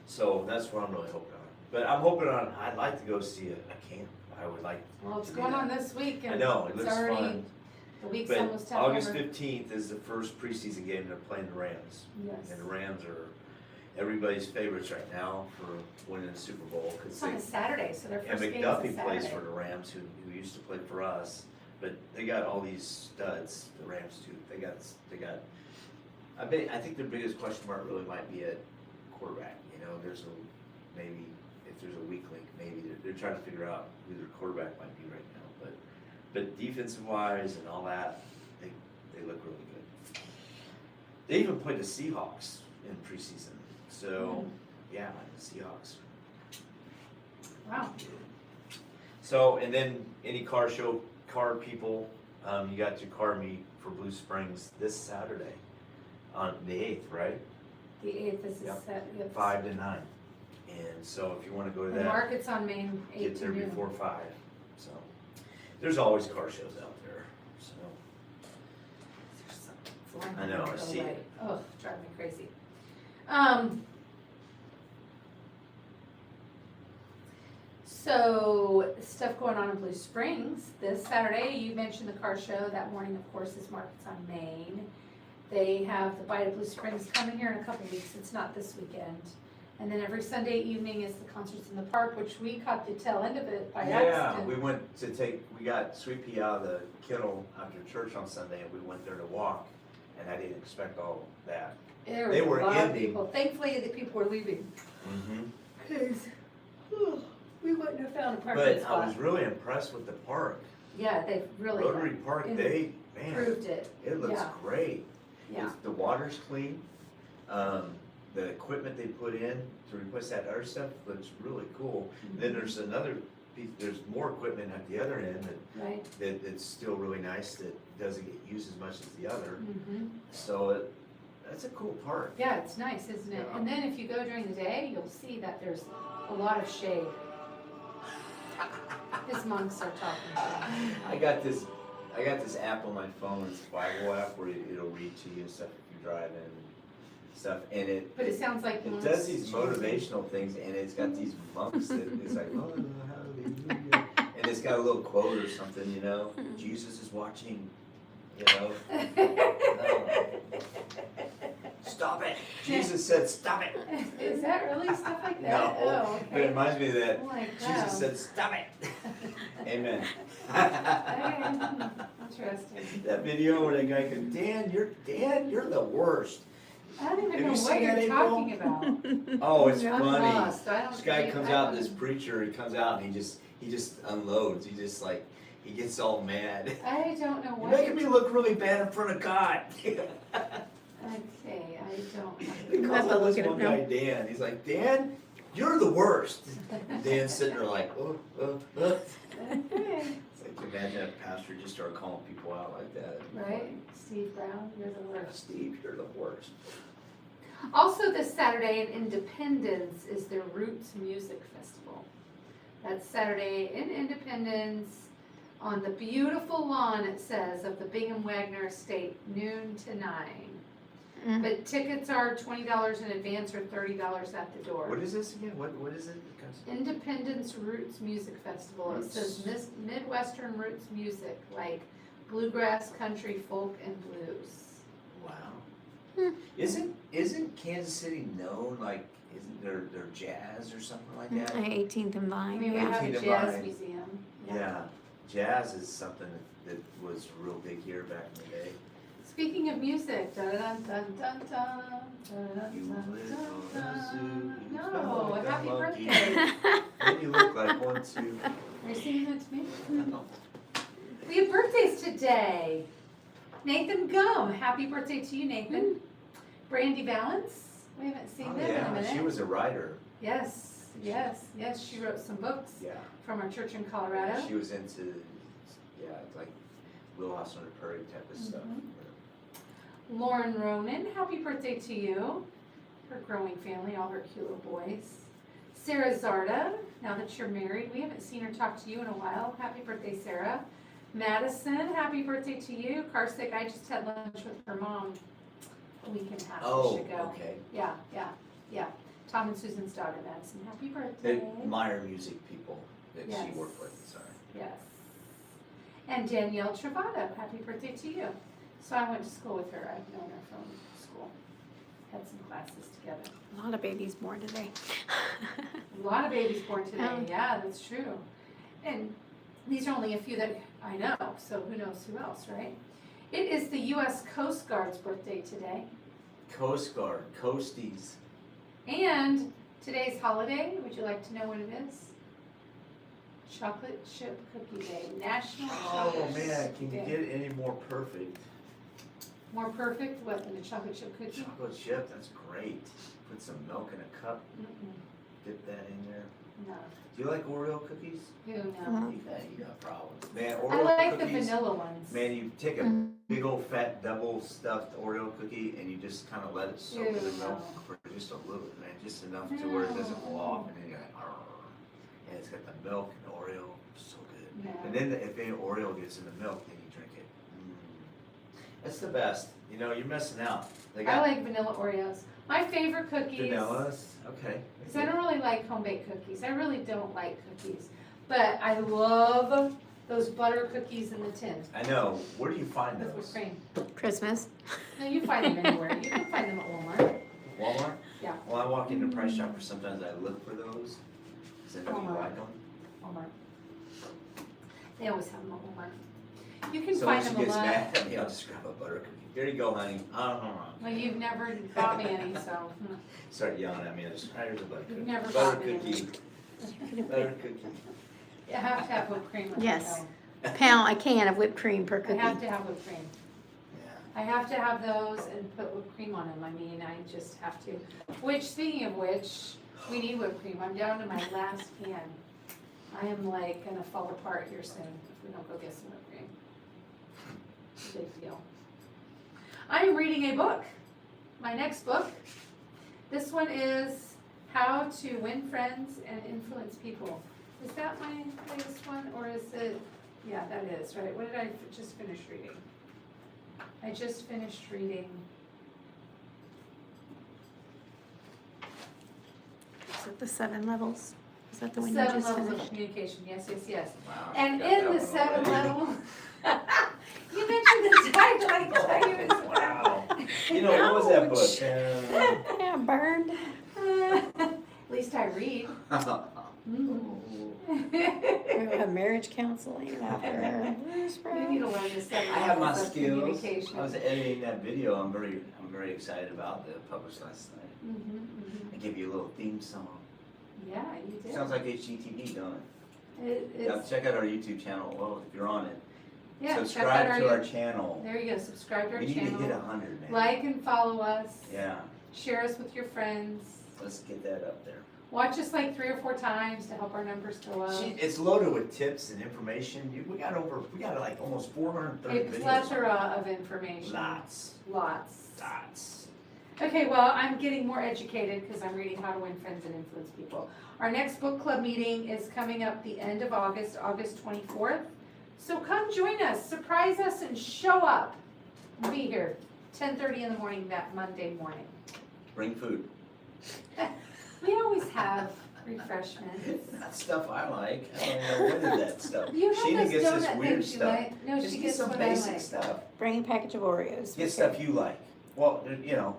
[SPEAKER 1] So that's what I'm really hoping on. But I'd like to go see a camp. I would like.
[SPEAKER 2] Well, it's
[SPEAKER 1] to do
[SPEAKER 2] going
[SPEAKER 1] that.
[SPEAKER 2] on this week, and
[SPEAKER 1] I know, it
[SPEAKER 2] it's
[SPEAKER 1] looks
[SPEAKER 2] already,
[SPEAKER 1] fun.
[SPEAKER 2] the week's
[SPEAKER 1] But
[SPEAKER 2] almost half
[SPEAKER 1] August
[SPEAKER 2] over.
[SPEAKER 1] 15th is the first preseason game. They're playing the Rams.
[SPEAKER 2] Yes.
[SPEAKER 1] And the Rams are everybody's favorites right now for winning the Super Bowl.
[SPEAKER 2] It's on a Saturday, so their
[SPEAKER 1] And
[SPEAKER 2] first game is
[SPEAKER 1] McDuffie
[SPEAKER 2] a
[SPEAKER 1] plays
[SPEAKER 2] Saturday.
[SPEAKER 1] for the Rams, who used to play for us, but they got all these studs. The Rams do. They got. I think their biggest question mark really might be at quarterback. Maybe if there's a weak link, maybe they're trying to figure out who their quarterback might be right now. But defensive wise and all that, they look really good. They even played the Seahawks in preseason. So yeah, the Seahawks.
[SPEAKER 2] Wow.
[SPEAKER 1] So, and then any car people, you got your car meet for Blue Springs this Saturday on the 8th, right?
[SPEAKER 2] The 8th is
[SPEAKER 1] Yep.
[SPEAKER 2] set. It's
[SPEAKER 1] 5 to 9. And so if you want to go to
[SPEAKER 2] The
[SPEAKER 1] that,
[SPEAKER 2] market's on Main, 8
[SPEAKER 1] get
[SPEAKER 2] to
[SPEAKER 1] there
[SPEAKER 2] noon.
[SPEAKER 1] before 5. So there's always car shows out there. So
[SPEAKER 2] Flying
[SPEAKER 1] I know, I
[SPEAKER 2] over
[SPEAKER 1] see
[SPEAKER 2] the
[SPEAKER 1] it.
[SPEAKER 2] light. Oh, driving me crazy. So, stuff going on in Blue Springs. This Saturday, you mentioned the car show. That morning, of course, is Markets on Main. They have the Bite of Blue Springs coming here in a couple weeks. It's not this weekend. And then every Sunday evening is the concerts in the park, which we caught the tail end of it by
[SPEAKER 1] Yeah,
[SPEAKER 2] accident.
[SPEAKER 1] we got Sweet Pea out of the kennel after church on Sunday, and we went there to walk, and I didn't expect all that.
[SPEAKER 2] There
[SPEAKER 1] They
[SPEAKER 2] was
[SPEAKER 1] were
[SPEAKER 2] a lot of
[SPEAKER 1] ending.
[SPEAKER 2] people. Thankfully, the people were leaving.
[SPEAKER 1] Mm-hmm.
[SPEAKER 2] 'Cause, we wouldn't have found a parking
[SPEAKER 1] But I
[SPEAKER 2] spot.
[SPEAKER 1] was really impressed with the park.
[SPEAKER 2] Yeah, they really
[SPEAKER 1] Rotary Park,
[SPEAKER 2] in-
[SPEAKER 1] man,
[SPEAKER 2] proved it.
[SPEAKER 1] it looks
[SPEAKER 2] Yeah.
[SPEAKER 1] great.
[SPEAKER 2] Yeah.
[SPEAKER 1] The water's clean, the equipment they put in to replace that other stuff looks really cool. Then there's another piece, there's more equipment at the other end
[SPEAKER 2] Right.
[SPEAKER 1] that's still really nice, that doesn't get used as much as the other.
[SPEAKER 2] Mm-hmm.
[SPEAKER 1] So that's a cool park.
[SPEAKER 2] Yeah, it's nice, isn't it?
[SPEAKER 1] Yeah.
[SPEAKER 2] And then if you go during the day, you'll see that there's a lot of shade. His monks are talking to him.
[SPEAKER 1] I got this app on my phone, it's a Bible app where it'll read to you stuff if you're driving and stuff, and
[SPEAKER 2] But it sounds like
[SPEAKER 1] it
[SPEAKER 2] monks
[SPEAKER 1] does these
[SPEAKER 2] chanting.
[SPEAKER 1] motivational things, and it's got these monks that it's like, oh, hallelujah, and it's got a little quote or something, you know, Jesus is watching, you know. Stop it! Jesus said, stop it!
[SPEAKER 2] Is that really stuff like that?
[SPEAKER 1] No,
[SPEAKER 2] Oh,
[SPEAKER 1] but it
[SPEAKER 2] okay.
[SPEAKER 1] reminds me of that.
[SPEAKER 2] Oh, like, wow.
[SPEAKER 1] Jesus said, stop it! Amen.
[SPEAKER 2] Okay. Interesting.
[SPEAKER 1] That video where that guy goes, Dan, you're the worst.
[SPEAKER 2] I don't even
[SPEAKER 1] Have
[SPEAKER 2] know
[SPEAKER 1] you
[SPEAKER 2] what
[SPEAKER 1] seen
[SPEAKER 2] you're
[SPEAKER 1] that, April?
[SPEAKER 2] talking about.
[SPEAKER 1] Oh, it's
[SPEAKER 2] I'm
[SPEAKER 1] funny.
[SPEAKER 2] lost. I don't
[SPEAKER 1] This guy
[SPEAKER 2] think
[SPEAKER 1] comes
[SPEAKER 2] I
[SPEAKER 1] out,
[SPEAKER 2] don't-
[SPEAKER 1] this preacher, he comes out and he just unloads. He just like, he gets all mad.
[SPEAKER 2] I don't know
[SPEAKER 1] You're
[SPEAKER 2] what.
[SPEAKER 1] making me look really bad in front of God.
[SPEAKER 2] Okay, I don't.
[SPEAKER 1] He
[SPEAKER 3] Have
[SPEAKER 1] calls
[SPEAKER 3] to
[SPEAKER 1] out
[SPEAKER 3] look
[SPEAKER 1] this
[SPEAKER 3] at it
[SPEAKER 1] one
[SPEAKER 3] now.
[SPEAKER 1] guy Dan. He's like, Dan, you're the worst. Dan's sitting there like,
[SPEAKER 2] Okay.
[SPEAKER 1] It's like, imagine a pastor just started calling people out like that.
[SPEAKER 2] Right, Steve Brown, you're the worst.
[SPEAKER 1] Steve, you're the worst.
[SPEAKER 2] Also, this Saturday in Independence is the Roots Music Festival. That's Saturday in Independence on the beautiful lawn, it says, of the Bingham Wagner Estate, noon to 9.
[SPEAKER 3] Mm.
[SPEAKER 2] But tickets are $20 in advance or $30 at the door.
[SPEAKER 1] What is this again? What is it?
[SPEAKER 2] Independence Roots Music Festival. It says Midwestern Roots Music, like bluegrass, country, folk, and blues.
[SPEAKER 1] Wow. Isn't Kansas City known, like, isn't there jazz or something like that?
[SPEAKER 3] 18th and
[SPEAKER 2] I
[SPEAKER 3] Vine,
[SPEAKER 2] mean, we
[SPEAKER 3] yeah.
[SPEAKER 2] have a
[SPEAKER 1] Tina
[SPEAKER 2] jazz
[SPEAKER 1] Vine.
[SPEAKER 2] museum.
[SPEAKER 1] Yeah, jazz is something that was real big here back in the day.
[SPEAKER 2] Speaking of music, dun dun dun dun dun dun
[SPEAKER 1] You
[SPEAKER 2] dun
[SPEAKER 1] live
[SPEAKER 2] dun
[SPEAKER 1] on a zoo,
[SPEAKER 2] dun.
[SPEAKER 1] you
[SPEAKER 2] No,
[SPEAKER 1] smell like a
[SPEAKER 2] happy
[SPEAKER 1] monkey.
[SPEAKER 2] birthday.
[SPEAKER 1] Then you look like one too.
[SPEAKER 2] Are you singing that to me? We have birthdays today. Nathan Gum, happy birthday to you, Nathan. Brandy Valance, we haven't seen
[SPEAKER 1] Oh
[SPEAKER 2] them in a
[SPEAKER 1] yeah,
[SPEAKER 2] minute.
[SPEAKER 1] she was a writer.
[SPEAKER 2] Yes, yes, yes, she wrote some books
[SPEAKER 1] Yeah.
[SPEAKER 2] from our church in Colorado.
[SPEAKER 1] She was into, yeah, like Little House on the Prairie type of stuff.
[SPEAKER 2] Mhm. Lauren Ronan, happy birthday to you. Her growing family, all her cute little boys. Sarah Zarda, now that you're married, we haven't seen her talk to you in a while. Happy birthday, Sarah. Madison, happy birthday to you. Carsick, I just had lunch with her mom a week and a half
[SPEAKER 1] Oh,
[SPEAKER 2] ago.
[SPEAKER 1] okay.
[SPEAKER 2] Yeah. Tom and Susan's daughter, Madison, happy birthday.
[SPEAKER 1] The Meyer music people that
[SPEAKER 2] Yes.
[SPEAKER 1] she worked with, sorry.
[SPEAKER 2] Yes. And Danielle Travato, happy birthday to you. So I went to school with her. I've known her from school. Had some classes together.
[SPEAKER 3] A lot of babies born today.
[SPEAKER 2] A lot of babies born today.
[SPEAKER 3] Oh.
[SPEAKER 2] Yeah, that's true. And these are only a few that I know, so who knows who else, right? It is the U.S. Coast Guard's birthday today.
[SPEAKER 1] Coast Guard, Coasties.
[SPEAKER 2] And today's holiday, would you like to know what it is? Chocolate Chip Cookie Day, National
[SPEAKER 1] Oh
[SPEAKER 2] Chocolate
[SPEAKER 1] man, can you
[SPEAKER 2] Day.
[SPEAKER 1] get any more perfect?
[SPEAKER 2] More perfect, what, than a chocolate chip cookie?
[SPEAKER 1] Chocolate chip, that's great. Put some milk in a cup,
[SPEAKER 2] Mm-mm,
[SPEAKER 1] dip that in there.
[SPEAKER 2] no,
[SPEAKER 1] Do you like Oreo cookies?
[SPEAKER 2] who
[SPEAKER 3] Mhm.
[SPEAKER 2] knows?
[SPEAKER 1] You got problems. Man,
[SPEAKER 2] I
[SPEAKER 1] Oreo
[SPEAKER 2] like the
[SPEAKER 1] cookies.
[SPEAKER 2] vanilla ones.
[SPEAKER 1] Man, you take a
[SPEAKER 3] Mm.
[SPEAKER 1] big old fat double stuffed Oreo cookie and you just kind of let it soak in the
[SPEAKER 2] Ew,
[SPEAKER 1] milk
[SPEAKER 2] no.
[SPEAKER 1] for just a little, man, just enough to where it doesn't fall off, and then you're like, "Arr." And it's got the milk and the Oreo, so good.
[SPEAKER 2] No.
[SPEAKER 1] And then if any Oreo gets in the milk, then you drink it. That's the best. You know, you're missing out. They
[SPEAKER 2] I
[SPEAKER 1] got
[SPEAKER 2] like vanilla Oreos. My favorite cookies.
[SPEAKER 1] vanillas. Okay.
[SPEAKER 2] Cause I don't really like home baked cookies, I really don't like cookies, but I love those butter cookies in the tin
[SPEAKER 1] I know, where do you find
[SPEAKER 2] with whipped
[SPEAKER 1] those?
[SPEAKER 2] cream.
[SPEAKER 3] Christmas.
[SPEAKER 2] No, you find them anywhere, you can find them at Walmart.
[SPEAKER 1] Walmart?
[SPEAKER 2] Yeah.
[SPEAKER 1] Well, I walk into Price Chopper, sometimes I look for those, cause I know you
[SPEAKER 2] Walmart.
[SPEAKER 1] like them.
[SPEAKER 2] Walmart. They always have them at Walmart. You can
[SPEAKER 1] So
[SPEAKER 2] find
[SPEAKER 1] when she
[SPEAKER 2] them a
[SPEAKER 1] gets
[SPEAKER 2] lot.
[SPEAKER 1] mad at me, I'll just grab a butter cookie. There you go, honey.
[SPEAKER 2] Well, you've never bought me any, so.
[SPEAKER 1] Start yelling at me, I just, here's a butter cookie.
[SPEAKER 2] You've never
[SPEAKER 1] Butter
[SPEAKER 2] bought me any.
[SPEAKER 1] cookie, butter cookie.
[SPEAKER 2] You have to have whipped cream with it,
[SPEAKER 3] Yes.
[SPEAKER 2] though.
[SPEAKER 3] A can of whipped cream per
[SPEAKER 2] I
[SPEAKER 3] cookie.
[SPEAKER 2] have to have whipped cream.
[SPEAKER 1] Yeah.
[SPEAKER 2] I have to have those and put whipped cream on them, I mean, I just have to. Which, speaking of which, we need whipped cream, I'm down to my last can. I am like gonna fall apart here soon if we don't go get some whipped cream. Big deal. I am reading a book, my next book. This one is How to Win Friends and Influence People. Is that my latest one, or is it, yeah, that is, right, what did I just finish reading? I just finished reading,
[SPEAKER 3] Is it the 7 levels? Is that the one you
[SPEAKER 2] Seven
[SPEAKER 3] just
[SPEAKER 2] Levels of
[SPEAKER 3] finished?
[SPEAKER 2] Communication, yes.
[SPEAKER 1] Wow.
[SPEAKER 2] And
[SPEAKER 1] got
[SPEAKER 2] in
[SPEAKER 1] that
[SPEAKER 2] the
[SPEAKER 1] one
[SPEAKER 2] 7
[SPEAKER 1] already.
[SPEAKER 2] level, you mentioned the title, I tell you as well.
[SPEAKER 1] Wow. You know, what was that book?
[SPEAKER 3] Yeah, burned.
[SPEAKER 2] At least I read.
[SPEAKER 3] We have marriage counseling after.
[SPEAKER 2] We need to learn the 7
[SPEAKER 1] I have my
[SPEAKER 2] levels of
[SPEAKER 1] skills.
[SPEAKER 2] communication.
[SPEAKER 1] I was editing that video. I'm very excited about that published last night. I give you a little theme song.
[SPEAKER 2] Yeah, you did.
[SPEAKER 1] Sounds like HGTV, don't it?
[SPEAKER 2] It
[SPEAKER 1] Yeah,
[SPEAKER 2] is,
[SPEAKER 1] check out our YouTube channel. Well, if you're on it,
[SPEAKER 2] yeah, check out
[SPEAKER 1] subscribe to our
[SPEAKER 2] our,
[SPEAKER 1] channel.
[SPEAKER 2] there you go, subscribe to our
[SPEAKER 1] We need to hit
[SPEAKER 2] channel.
[SPEAKER 1] 100, man.
[SPEAKER 2] Like and follow us.
[SPEAKER 1] Yeah,
[SPEAKER 2] Share us with your friends.
[SPEAKER 1] let's get that up there.
[SPEAKER 2] Watch us like 3 or 4 times to help our numbers go up.
[SPEAKER 1] It's loaded with tips and information. We got like almost 430
[SPEAKER 2] A
[SPEAKER 1] videos.
[SPEAKER 2] plethora of information.
[SPEAKER 1] Lots.
[SPEAKER 2] Lots. Okay, well, I'm getting more educated because I'm reading How to Win Friends and Influence People. Our next book club meeting is coming up the end of August, August 24th. So come join us, surprise us, and show up. We'll be here, 10:30 in the morning that Monday morning.
[SPEAKER 1] Bring food.
[SPEAKER 2] We always have refreshments.
[SPEAKER 1] That's stuff I like. I don't know what is that stuff.
[SPEAKER 2] You have
[SPEAKER 1] Sheena
[SPEAKER 2] those
[SPEAKER 1] gets this
[SPEAKER 2] donut
[SPEAKER 1] weird
[SPEAKER 2] things you
[SPEAKER 1] stuff.
[SPEAKER 2] like. No,
[SPEAKER 1] Just
[SPEAKER 2] she
[SPEAKER 1] get
[SPEAKER 2] gets
[SPEAKER 1] some
[SPEAKER 2] what I
[SPEAKER 1] basic
[SPEAKER 2] like.
[SPEAKER 1] stuff.
[SPEAKER 3] Bring a package of Oreos.
[SPEAKER 1] Get stuff you like. Well, you know,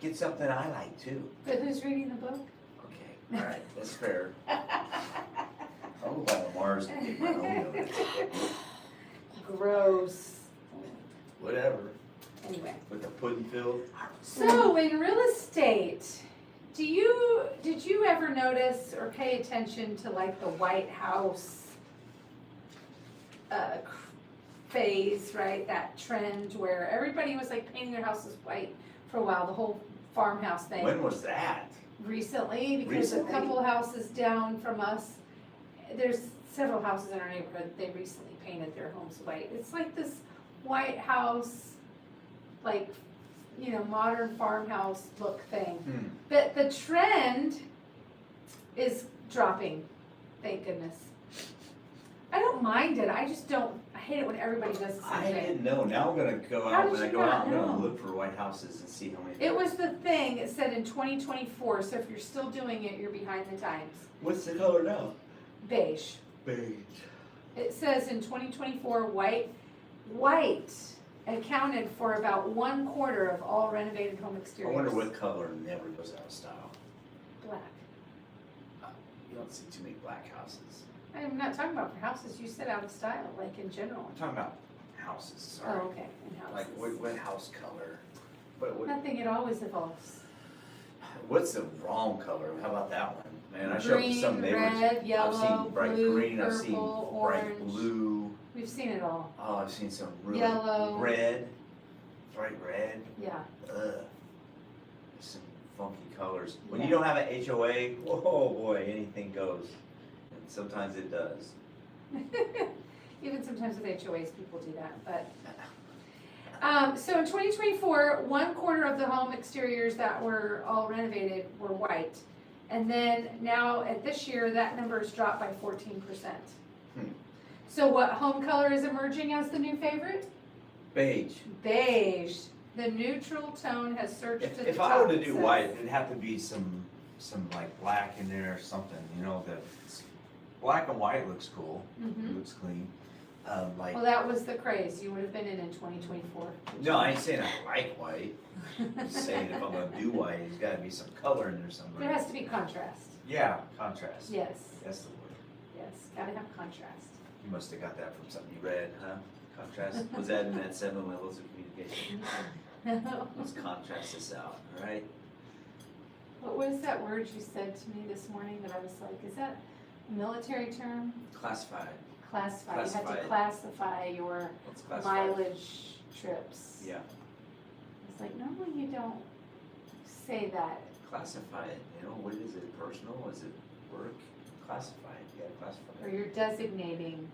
[SPEAKER 1] get something I like too.
[SPEAKER 2] But who's reading the book?
[SPEAKER 1] Okay, all right, that's fair. I'll go by Mars and get my own donuts.
[SPEAKER 2] Gross.
[SPEAKER 1] Whatever,
[SPEAKER 2] Anyway.
[SPEAKER 1] with the pudding filled.
[SPEAKER 2] So in real estate, did you ever notice or pay attention to like the White House phase, right? That trend where everybody was like painting their houses white for a while, the whole farmhouse thing.
[SPEAKER 1] When was that?
[SPEAKER 2] Recently, because a
[SPEAKER 1] Recently?
[SPEAKER 2] couple houses down from us, there's several houses in our neighborhood, they recently painted their homes white. It's like this White House, like, you know, modern farmhouse look thing. But the trend is dropping, thank goodness. I don't mind it, I just don't, I hate it when everybody does the
[SPEAKER 1] I
[SPEAKER 2] same thing.
[SPEAKER 1] didn't know. Now I'm gonna go
[SPEAKER 2] How
[SPEAKER 1] out,
[SPEAKER 2] did
[SPEAKER 1] when I
[SPEAKER 2] you
[SPEAKER 1] go
[SPEAKER 2] not
[SPEAKER 1] out, I'm gonna
[SPEAKER 2] know?
[SPEAKER 1] look for White Houses and see how many.
[SPEAKER 2] It was the thing, it said in 2024, so if you're still doing it, you're behind the times.
[SPEAKER 1] What's the color now?
[SPEAKER 2] Beige.
[SPEAKER 1] Beige.
[SPEAKER 2] It says in 2024, white accounted for about 1/4 of all renovated home
[SPEAKER 1] I
[SPEAKER 2] exteriors.
[SPEAKER 1] wonder what color never goes out of style.
[SPEAKER 2] Black.
[SPEAKER 1] You don't see too many black houses.
[SPEAKER 2] I'm not talking about for houses, you said out of style, like in general.
[SPEAKER 1] I'm talking about houses,
[SPEAKER 2] Oh,
[SPEAKER 1] sorry.
[SPEAKER 2] okay, in houses.
[SPEAKER 1] Like what house color? What,
[SPEAKER 2] Nothing, it always evolves.
[SPEAKER 1] what's the wrong color? How about that one? Man, I showed
[SPEAKER 2] Green,
[SPEAKER 1] some neighbors.
[SPEAKER 2] red,
[SPEAKER 1] I've
[SPEAKER 2] yellow,
[SPEAKER 1] seen bright
[SPEAKER 2] blue,
[SPEAKER 1] green, I've seen
[SPEAKER 2] purple,
[SPEAKER 1] bright
[SPEAKER 2] orange.
[SPEAKER 1] blue.
[SPEAKER 2] We've seen it all,
[SPEAKER 1] Oh, I've seen some really
[SPEAKER 2] Yellow.
[SPEAKER 1] red, bright red.
[SPEAKER 2] yeah.
[SPEAKER 1] Ugh. Some funky colors. When you
[SPEAKER 2] Yeah.
[SPEAKER 1] don't have an HOA, whoa boy, anything goes. And sometimes it does.
[SPEAKER 2] Even sometimes with HOAs, people do that, but. So in 2024, 1/4 of the home exteriors that were all renovated were white. And then now at this year, that number has dropped by 14%.
[SPEAKER 1] Hmm.
[SPEAKER 2] So what home color is emerging as the new favorite?
[SPEAKER 1] Beige.
[SPEAKER 2] Beige. The neutral tone has surged to the top.
[SPEAKER 1] If I were to
[SPEAKER 2] it
[SPEAKER 1] do
[SPEAKER 2] says.
[SPEAKER 1] white, it'd have to be some some like black in there or something, you know, the black and white looks cool,
[SPEAKER 2] Mhm.
[SPEAKER 1] it looks clean. Like,
[SPEAKER 2] Well, that was the craze, you would have been in 2024.
[SPEAKER 1] no, I ain't saying I like white, I'm just saying if I'm gonna do white, there's gotta be some color in there
[SPEAKER 2] There
[SPEAKER 1] somewhere.
[SPEAKER 2] has to be contrast,
[SPEAKER 1] Yeah, contrast,
[SPEAKER 2] yes,
[SPEAKER 1] that's the word.
[SPEAKER 2] yes, gotta have contrast.
[SPEAKER 1] You must have got that from something you read, huh? Contrast, was that in that 7 levels of communication? Let's contrast this out, alright?
[SPEAKER 2] What was that word you said to me this morning that I was like, is that a military term?
[SPEAKER 1] Classified,
[SPEAKER 2] Classify, you had to
[SPEAKER 1] Classified.
[SPEAKER 2] classify your
[SPEAKER 1] let's classify.
[SPEAKER 2] mileage trips.
[SPEAKER 1] Yeah,
[SPEAKER 2] It's like, normally you don't say that.
[SPEAKER 1] classify it, you know, what is it, personal, is it work? Classify it, you gotta classify
[SPEAKER 2] Or
[SPEAKER 1] it,
[SPEAKER 2] you're designating,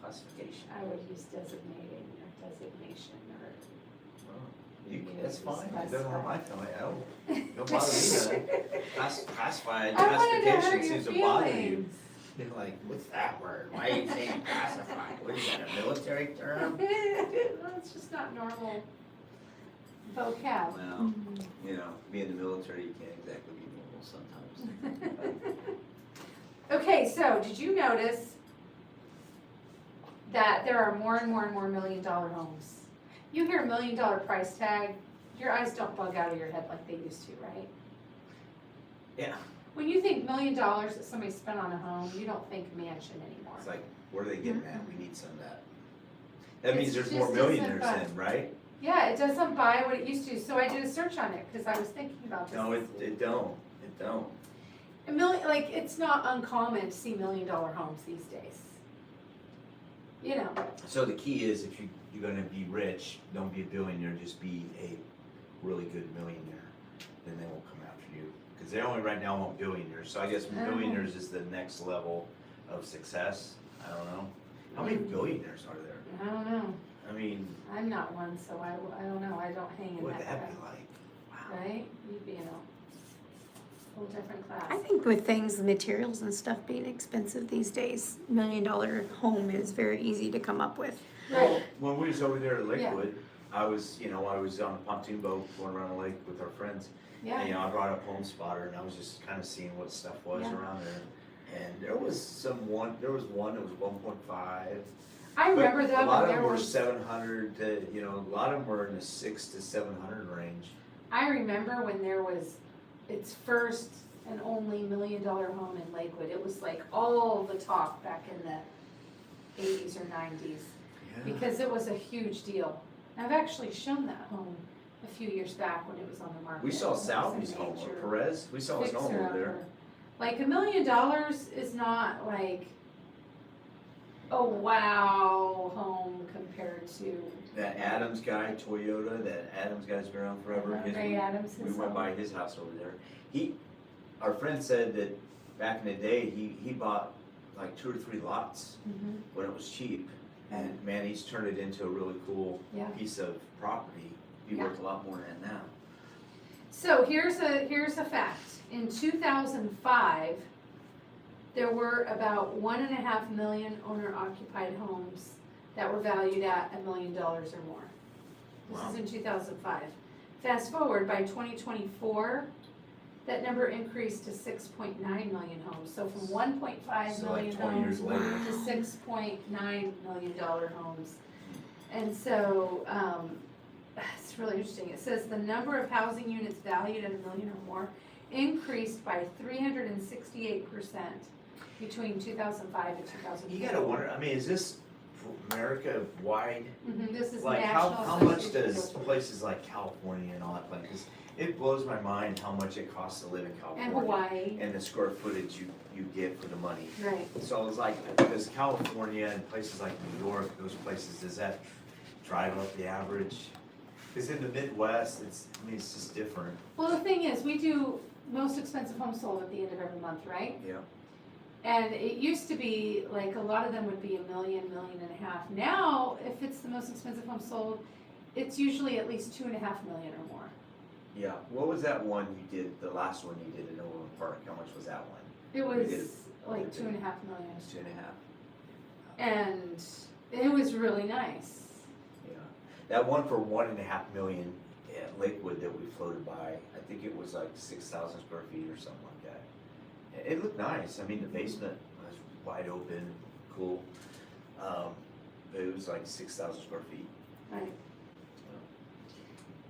[SPEAKER 1] classification.
[SPEAKER 2] I would use designating or designation or.
[SPEAKER 1] Oh, You,
[SPEAKER 2] Yeah,
[SPEAKER 1] that's fine, it doesn't hurt my feeling, I don't bother me
[SPEAKER 2] I
[SPEAKER 1] classified,
[SPEAKER 2] wanted to hurt
[SPEAKER 1] classification
[SPEAKER 2] your
[SPEAKER 1] seems to bother you.
[SPEAKER 2] feelings.
[SPEAKER 1] They're like, what's that word? Why are you saying classified? What is that, a military term?
[SPEAKER 2] Well, it's just not normal vocab.
[SPEAKER 1] Well, you know, being in the military, you can't exactly be normal sometimes.
[SPEAKER 2] Okay, so did you notice that there are more and more and more $1 million homes? You hear $1 million price tag, your eyes don't bug out of your head like they used to, right?
[SPEAKER 1] Yeah,
[SPEAKER 2] When you think $1 million that somebody spent on a home, you don't think mansion anymore.
[SPEAKER 1] it's like, where are they getting at? We need some of that. That
[SPEAKER 2] It
[SPEAKER 1] means there's more
[SPEAKER 2] just
[SPEAKER 1] millionaires
[SPEAKER 2] isn't
[SPEAKER 1] then, right?
[SPEAKER 2] Yeah, it doesn't buy what it used to, so I did a search on it, cause I was thinking about this.
[SPEAKER 1] No, it don't, it don't.
[SPEAKER 2] A million, like, it's not uncommon to see $1 million homes these days. You know,
[SPEAKER 1] So the key is if you're gonna be rich, don't be a billionaire, just be a really good millionaire. Then they won't come after you. Cause they only right now want billionaires, so I guess billionaires is the next level of success. I don't know. How many billionaires are there?
[SPEAKER 2] I don't know,
[SPEAKER 1] I mean,
[SPEAKER 2] I'm not one, so I don't know, I don't hang in
[SPEAKER 1] what would
[SPEAKER 2] that
[SPEAKER 1] that
[SPEAKER 2] crowd,
[SPEAKER 1] be like? Wow.
[SPEAKER 2] right? You'd be in a whole different class.
[SPEAKER 3] I think with things, materials and stuff being expensive these days, $1 million home is very easy to come up with.
[SPEAKER 2] Right,
[SPEAKER 1] When we was over there at
[SPEAKER 2] Yeah.
[SPEAKER 1] Lakewood, I was on a pontoon boat going around the lake with our friends. And,
[SPEAKER 2] yeah,
[SPEAKER 1] I brought up Home Spotter and I was just kind of seeing what stuff was
[SPEAKER 2] Yeah.
[SPEAKER 1] around there. And there was one that was 1.5.
[SPEAKER 2] I remember
[SPEAKER 1] But
[SPEAKER 2] that
[SPEAKER 1] a lot
[SPEAKER 2] when
[SPEAKER 1] of
[SPEAKER 2] there
[SPEAKER 1] them were
[SPEAKER 2] was,
[SPEAKER 1] 700 to, a lot of them were in the 600 to 700 range.
[SPEAKER 2] I remember when there was its first and only $1 million home in Lakewood, it was like all the talk back in the 80s or 90s. Because it was a huge deal. I've actually shown that home a few years back when it was on the market.
[SPEAKER 1] We saw
[SPEAKER 2] It was a
[SPEAKER 1] Salvy's home, or
[SPEAKER 2] major
[SPEAKER 1] Perez, we saw his home over there.
[SPEAKER 2] fixer-upper. Like $1 million is not like a wow home compared to
[SPEAKER 1] That Adams guy, Toyota, that Adams guy's been around forever.
[SPEAKER 2] Ray Adams.
[SPEAKER 1] We
[SPEAKER 2] his
[SPEAKER 1] went
[SPEAKER 2] home.
[SPEAKER 1] by his house over there. Our friend said that back in the day, he bought like 2 or 3 lots
[SPEAKER 2] Mhm.
[SPEAKER 1] when it was cheap. And man, he's turned it into a really cool
[SPEAKER 2] Yeah.
[SPEAKER 1] piece of property. Be
[SPEAKER 2] Yeah.
[SPEAKER 1] worth a lot more than that now.
[SPEAKER 2] So here's a fact. In 2005, there were about 1.5 million owner-occupied homes that were valued at $1 million or more. This
[SPEAKER 1] Wow.
[SPEAKER 2] is in 2005. Fast forward, by 2024, that number increased to 6.9 million homes. So from 1.5
[SPEAKER 1] So like
[SPEAKER 2] million
[SPEAKER 1] 20 years
[SPEAKER 2] homes
[SPEAKER 1] later.
[SPEAKER 2] to $6.9 million homes. And so, it's really interesting. It says the number of housing units valued at $1 million or more increased by 368% between 2005 and 2004.
[SPEAKER 1] You gotta wonder, I mean, is this America wide?
[SPEAKER 2] This is
[SPEAKER 1] Like,
[SPEAKER 2] National
[SPEAKER 1] how much
[SPEAKER 2] Association of
[SPEAKER 1] does
[SPEAKER 2] Realtors.
[SPEAKER 1] places like California and all that, like, 'cause it blows my mind how much it costs to live in
[SPEAKER 2] And
[SPEAKER 1] California.
[SPEAKER 2] Hawaii,
[SPEAKER 1] And the square footage you get for the money.
[SPEAKER 2] right.
[SPEAKER 1] So it's like, because California and places like New York, those places, does that drive up the average? Because in the Midwest, it's just different.
[SPEAKER 2] Well, the thing is, we do most expensive homes sold at the end of every month, right?
[SPEAKER 1] Yeah.
[SPEAKER 2] And it used to be, like, a lot of them would be $1 million, $1.5 million. Now, if it's the most expensive home sold, it's usually at least $2.5 million or more.
[SPEAKER 1] Yeah, what was that one you did, the last one you did in Overland Park, how much was that one?
[SPEAKER 2] It
[SPEAKER 1] We
[SPEAKER 2] was
[SPEAKER 1] did
[SPEAKER 2] like
[SPEAKER 1] it.
[SPEAKER 2] 2.5 million.
[SPEAKER 1] It's 2.5.
[SPEAKER 2] And it was really nice.
[SPEAKER 1] Yeah, that one for 1.5 million, at Lakewood that we floated by, I think it was like 6,000 square feet or something like that. It looked nice, I mean, the basement was wide open, cool. But it was like 6,000 square feet.
[SPEAKER 2] Right.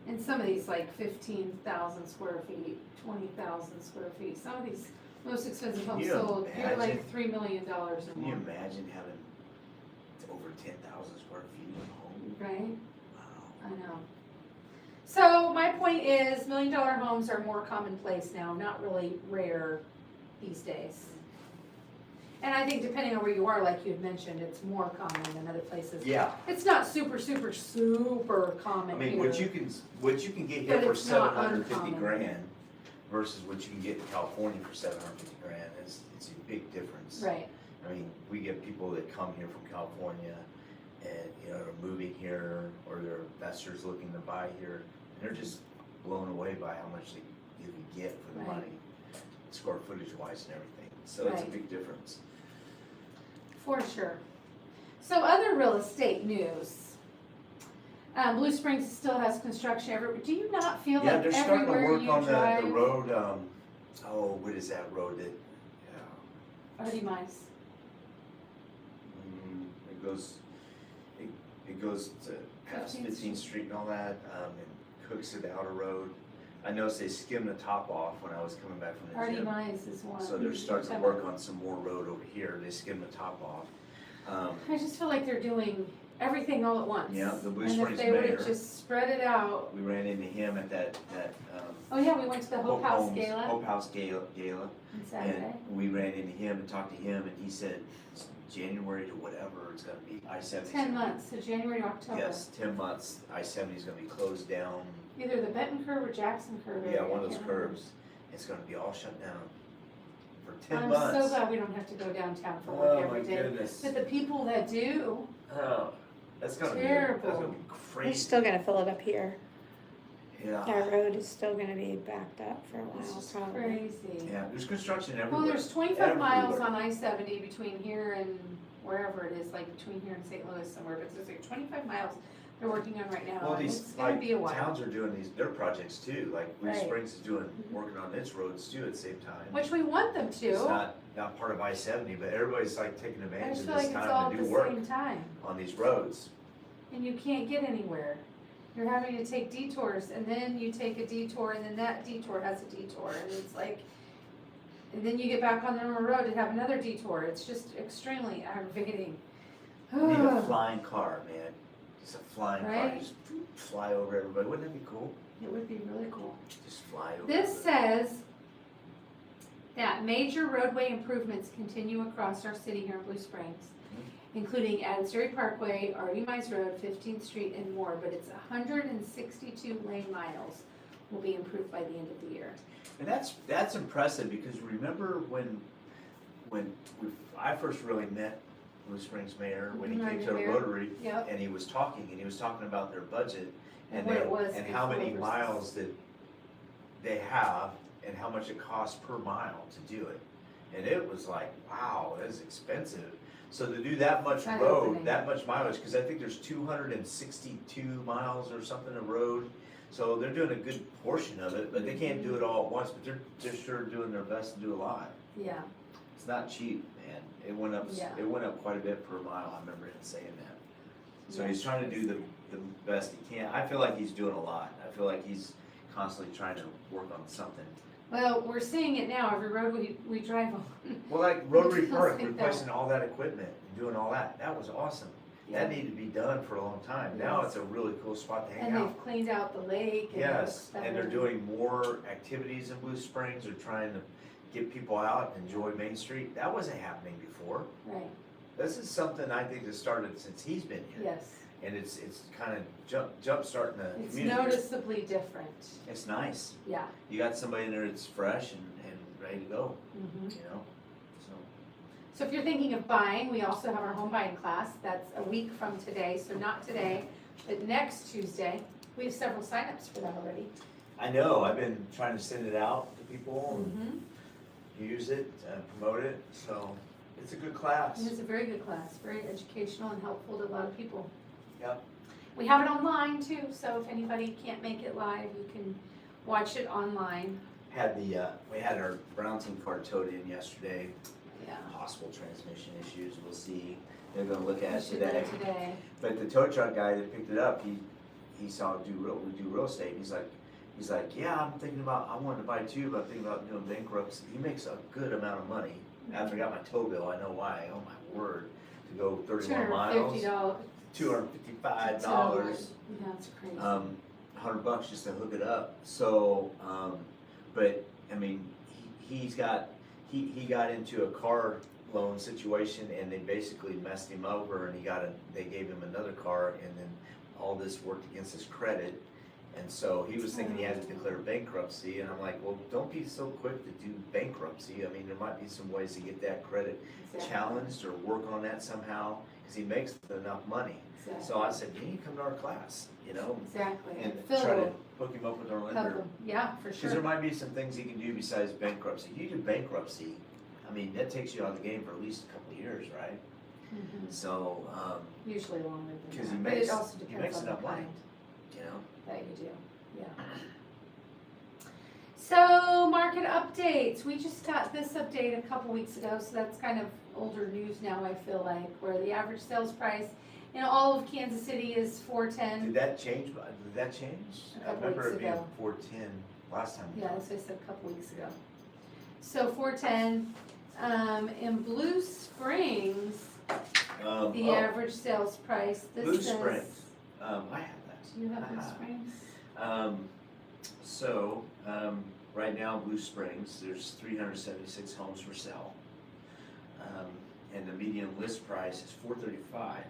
[SPEAKER 2] And some of these like 15,000 square feet, 20,000 square feet, some of these most expensive homes
[SPEAKER 1] Can you
[SPEAKER 2] sold, you're like
[SPEAKER 1] imagine?
[SPEAKER 2] $3 million or
[SPEAKER 1] Can you
[SPEAKER 2] more,
[SPEAKER 1] imagine having over 10,000 square feet of home?
[SPEAKER 2] right?
[SPEAKER 1] Wow.
[SPEAKER 2] I know. So my point is, $1 million homes are more commonplace now, not really rare these days. And I think depending on where you are, like you had mentioned, it's more common than other places.
[SPEAKER 1] Yeah,
[SPEAKER 2] It's not super, super, super
[SPEAKER 1] I
[SPEAKER 2] common
[SPEAKER 1] mean,
[SPEAKER 2] here.
[SPEAKER 1] what you can get here
[SPEAKER 2] But
[SPEAKER 1] for
[SPEAKER 2] it's not
[SPEAKER 1] 750
[SPEAKER 2] uncommon.
[SPEAKER 1] grand versus what you can get in California for 750 grand, it's a big difference.
[SPEAKER 2] Right,
[SPEAKER 1] I mean, we get people that come here from California and, you know, are moving here, or they're investors looking to buy here, and they're just blown away by how much you can get for the
[SPEAKER 2] Right.
[SPEAKER 1] money, square footage wise and everything, so it's a
[SPEAKER 2] Right.
[SPEAKER 1] big difference.
[SPEAKER 2] for sure. So other real estate news. Blue Springs still has construction everywhere. Do you not feel
[SPEAKER 1] Yeah,
[SPEAKER 2] like
[SPEAKER 1] they're starting to
[SPEAKER 2] everywhere
[SPEAKER 1] work
[SPEAKER 2] you
[SPEAKER 1] on
[SPEAKER 2] drive?
[SPEAKER 1] the road, what is that road that,
[SPEAKER 2] Artie Mice.
[SPEAKER 1] it goes to past
[SPEAKER 2] 15th
[SPEAKER 1] 15th Street and all that, and hooks to the outer road. I noticed they skimmed the top off when I was coming back from the
[SPEAKER 2] Artie
[SPEAKER 1] gym.
[SPEAKER 2] Mice is one.
[SPEAKER 1] So they're starting to work on some more road over here, they skimmed the top off.
[SPEAKER 2] I just feel like they're doing everything all at once.
[SPEAKER 1] Yeah, the Blue
[SPEAKER 2] And if
[SPEAKER 1] Springs
[SPEAKER 2] they would've
[SPEAKER 1] mayor.
[SPEAKER 2] just spread it out.
[SPEAKER 1] We ran into him at that,
[SPEAKER 2] Oh yeah, we went to the Hope House
[SPEAKER 1] Homes-
[SPEAKER 2] Gala
[SPEAKER 1] Hope House Gala,
[SPEAKER 2] on Saturday.
[SPEAKER 1] and we ran into him and talked to him, and he said, it's January to whatever, it's gonna be I-70.
[SPEAKER 2] 10 months, so January to October.
[SPEAKER 1] Yes, 10 months, I-70 is gonna be closed down,
[SPEAKER 2] Either the Benton curve or Jackson curve.
[SPEAKER 1] yeah,
[SPEAKER 2] area,
[SPEAKER 1] one
[SPEAKER 2] I
[SPEAKER 1] of those
[SPEAKER 2] can't remember.
[SPEAKER 1] curves, it's gonna be all shut down for 10
[SPEAKER 2] I'm
[SPEAKER 1] months.
[SPEAKER 2] so glad we don't have to go downtown for work
[SPEAKER 1] Oh my
[SPEAKER 2] every day.
[SPEAKER 1] goodness,
[SPEAKER 2] But the people that do,
[SPEAKER 1] oh, that's gonna be,
[SPEAKER 2] Terrible.
[SPEAKER 1] that's gonna be
[SPEAKER 3] We're
[SPEAKER 1] crazy,
[SPEAKER 3] still gonna fill it up here.
[SPEAKER 1] yeah.
[SPEAKER 3] Our road is still gonna be backed up for a
[SPEAKER 1] This
[SPEAKER 3] while,
[SPEAKER 1] is
[SPEAKER 3] probably.
[SPEAKER 2] crazy.
[SPEAKER 1] Yeah, there's construction everywhere.
[SPEAKER 2] Well, there's 25 miles
[SPEAKER 1] Everywhere.
[SPEAKER 2] on I-70 between here and wherever it is, like between here and St. Louis somewhere, but there's like 25 miles they're working on right now,
[SPEAKER 1] Well,
[SPEAKER 2] and
[SPEAKER 1] these,
[SPEAKER 2] it's gonna
[SPEAKER 1] like,
[SPEAKER 2] be a while.
[SPEAKER 1] towns are doing their projects too, like Blue
[SPEAKER 2] Right.
[SPEAKER 1] Springs is working on its roads too at the same time.
[SPEAKER 2] Which we want them
[SPEAKER 1] It's
[SPEAKER 2] to,
[SPEAKER 1] not part of I-70, but everybody's like taking
[SPEAKER 2] I
[SPEAKER 1] advantage
[SPEAKER 2] just
[SPEAKER 1] of
[SPEAKER 2] feel like
[SPEAKER 1] this
[SPEAKER 2] it's all
[SPEAKER 1] time
[SPEAKER 2] at
[SPEAKER 1] to
[SPEAKER 2] the
[SPEAKER 1] do work
[SPEAKER 2] same time,
[SPEAKER 1] on these roads.
[SPEAKER 2] and you can't get anywhere. You're having to take detours, and then you take a detour, and then that detour has a detour, and it's like, and then you get back on the normal road and have another detour, it's just extremely aggravating.
[SPEAKER 1] You need a flying car, man, just a flying car,
[SPEAKER 2] Right.
[SPEAKER 1] just fly over everybody, wouldn't that be cool?
[SPEAKER 2] It would be really cool.
[SPEAKER 1] Just fly over.
[SPEAKER 2] This
[SPEAKER 1] everybody.
[SPEAKER 2] says that major roadway improvements continue across our city here in Blue Springs, including Adamsbury Parkway, Artie Mize Road, 15th Street, and more, but it's 162 lane miles will be improved by the end of the year.
[SPEAKER 1] And that's impressive, because remember when I first really met Blue Springs mayor, when he
[SPEAKER 2] Mhm,
[SPEAKER 1] came
[SPEAKER 2] the
[SPEAKER 1] to
[SPEAKER 2] mayor.
[SPEAKER 1] Rotary,
[SPEAKER 2] Yep.
[SPEAKER 1] and he was talking about their budget,
[SPEAKER 2] And
[SPEAKER 1] and
[SPEAKER 2] what it
[SPEAKER 1] then,
[SPEAKER 2] was
[SPEAKER 1] and how many
[SPEAKER 2] before versus-
[SPEAKER 1] miles that they have, and how much it costs per mile to do it. And it was like, wow, that's expensive. So to do that much
[SPEAKER 2] Eye
[SPEAKER 1] road,
[SPEAKER 2] opening.
[SPEAKER 1] that much mileage, cause I think there's 262 miles or something of road. So they're doing a good portion of it, but they can't do it all at once, but they're sure doing their best to do a lot.
[SPEAKER 2] Yeah,
[SPEAKER 1] It's not cheap, man. It went up,
[SPEAKER 2] Yeah.
[SPEAKER 1] it went up quite a bit per mile, I remember him saying that. So
[SPEAKER 2] Yeah.
[SPEAKER 1] he's trying to do the best he can. I feel like he's doing a lot. I feel like he's constantly trying to work on something.
[SPEAKER 2] well, we're seeing it now, every road we drive on.
[SPEAKER 1] Well, like Rotary
[SPEAKER 2] Feels
[SPEAKER 1] Park,
[SPEAKER 2] like that.
[SPEAKER 1] replacing all that equipment and doing all that, that was awesome. That needed to be done for a long time. Now
[SPEAKER 2] Yes.
[SPEAKER 1] it's a really cool spot to hang
[SPEAKER 2] And
[SPEAKER 1] out.
[SPEAKER 2] they've cleaned out the lake and
[SPEAKER 1] Yes,
[SPEAKER 2] it's
[SPEAKER 1] and they're doing more activities in Blue Springs. They're trying to get people out and enjoy Main Street. That wasn't happening before.
[SPEAKER 2] Right,
[SPEAKER 1] This is something I think has started since he's been here.
[SPEAKER 2] yes,
[SPEAKER 1] And it's kind of jump starting the
[SPEAKER 2] it's
[SPEAKER 1] community.
[SPEAKER 2] noticeably different,
[SPEAKER 1] It's nice.
[SPEAKER 2] yeah.
[SPEAKER 1] You got somebody in there that's fresh and ready to go,
[SPEAKER 2] Mhm.
[SPEAKER 1] you know? So,
[SPEAKER 2] So if you're thinking of buying, we also have our home buying class, that's a week from today, so not today, but next Tuesday. We have several signups for that already.
[SPEAKER 1] I know, I've been trying to send it out to people
[SPEAKER 2] Mhm.
[SPEAKER 1] and use it, promote it, so it's a good class.
[SPEAKER 2] It is a very good class, very educational and helpful to a lot of people.
[SPEAKER 1] Yep.
[SPEAKER 2] We have it online too, so if anybody can't make it live, you can watch it online.
[SPEAKER 1] We had our Brown team car towed in yesterday,
[SPEAKER 2] Yeah.
[SPEAKER 1] possible transmission issues, we'll see. They're gonna look at
[SPEAKER 2] We
[SPEAKER 1] it
[SPEAKER 2] should do
[SPEAKER 1] today.
[SPEAKER 2] it today.
[SPEAKER 1] But the tow truck guy that picked it up, he saw we do real estate, and he's like, yeah, I wanted to buy two, but I'm thinking about doing bankruptcy. He makes a good amount of money. After I got my tow bill, I know why, oh my word, to go 31 miles,
[SPEAKER 2] $250.
[SPEAKER 1] $255.
[SPEAKER 2] Yeah, it's crazy.
[SPEAKER 1] $100 just to hook it up. So, but I mean, he got into a car loan situation, and they basically messed him over, and they gave him another car, and then all this worked against his credit, and so he was thinking he had to declare bankruptcy, and I'm like, well, don't be so quick to do bankruptcy. I mean, there might be some ways to get that credit challenged or work on that somehow, because he makes enough money.
[SPEAKER 2] Exactly.
[SPEAKER 1] So I said, you need to come to our class,
[SPEAKER 2] Exactly.
[SPEAKER 1] and
[SPEAKER 2] Phil
[SPEAKER 1] try to
[SPEAKER 2] will
[SPEAKER 1] hook him up with our
[SPEAKER 2] help
[SPEAKER 1] lender.
[SPEAKER 2] them. Yeah, for
[SPEAKER 1] Because there
[SPEAKER 2] sure.
[SPEAKER 1] might be some things he can do besides bankruptcy. You do bankruptcy, I mean, that takes you out of the game for at least a couple of years, right?
[SPEAKER 2] Mhm.
[SPEAKER 1] So,
[SPEAKER 2] Usually longer than
[SPEAKER 1] 'cause
[SPEAKER 2] that.
[SPEAKER 1] he
[SPEAKER 2] But
[SPEAKER 1] makes-
[SPEAKER 2] it also
[SPEAKER 1] he
[SPEAKER 2] depends
[SPEAKER 1] makes
[SPEAKER 2] on the
[SPEAKER 1] enough money.
[SPEAKER 2] kind
[SPEAKER 1] you know,
[SPEAKER 2] that you do. Yeah. So, market updates. We just got this update a couple weeks ago, so that's kind of older news now, I feel like, where the average sales price in all of Kansas City is $410.
[SPEAKER 1] did that change?
[SPEAKER 2] A
[SPEAKER 1] I
[SPEAKER 2] couple
[SPEAKER 1] remember
[SPEAKER 2] weeks
[SPEAKER 1] it being
[SPEAKER 2] ago.
[SPEAKER 1] 410 last time.
[SPEAKER 2] Yeah, that's what I said a couple weeks ago. So 410, in Blue Springs, the average sales price, this
[SPEAKER 1] Blue
[SPEAKER 2] says.
[SPEAKER 1] Springs. I have that.
[SPEAKER 2] Do you have Blue
[SPEAKER 1] Ah.
[SPEAKER 2] Springs?
[SPEAKER 1] So, right now, Blue Springs, there's 376 homes for sale. And the median list price is $435.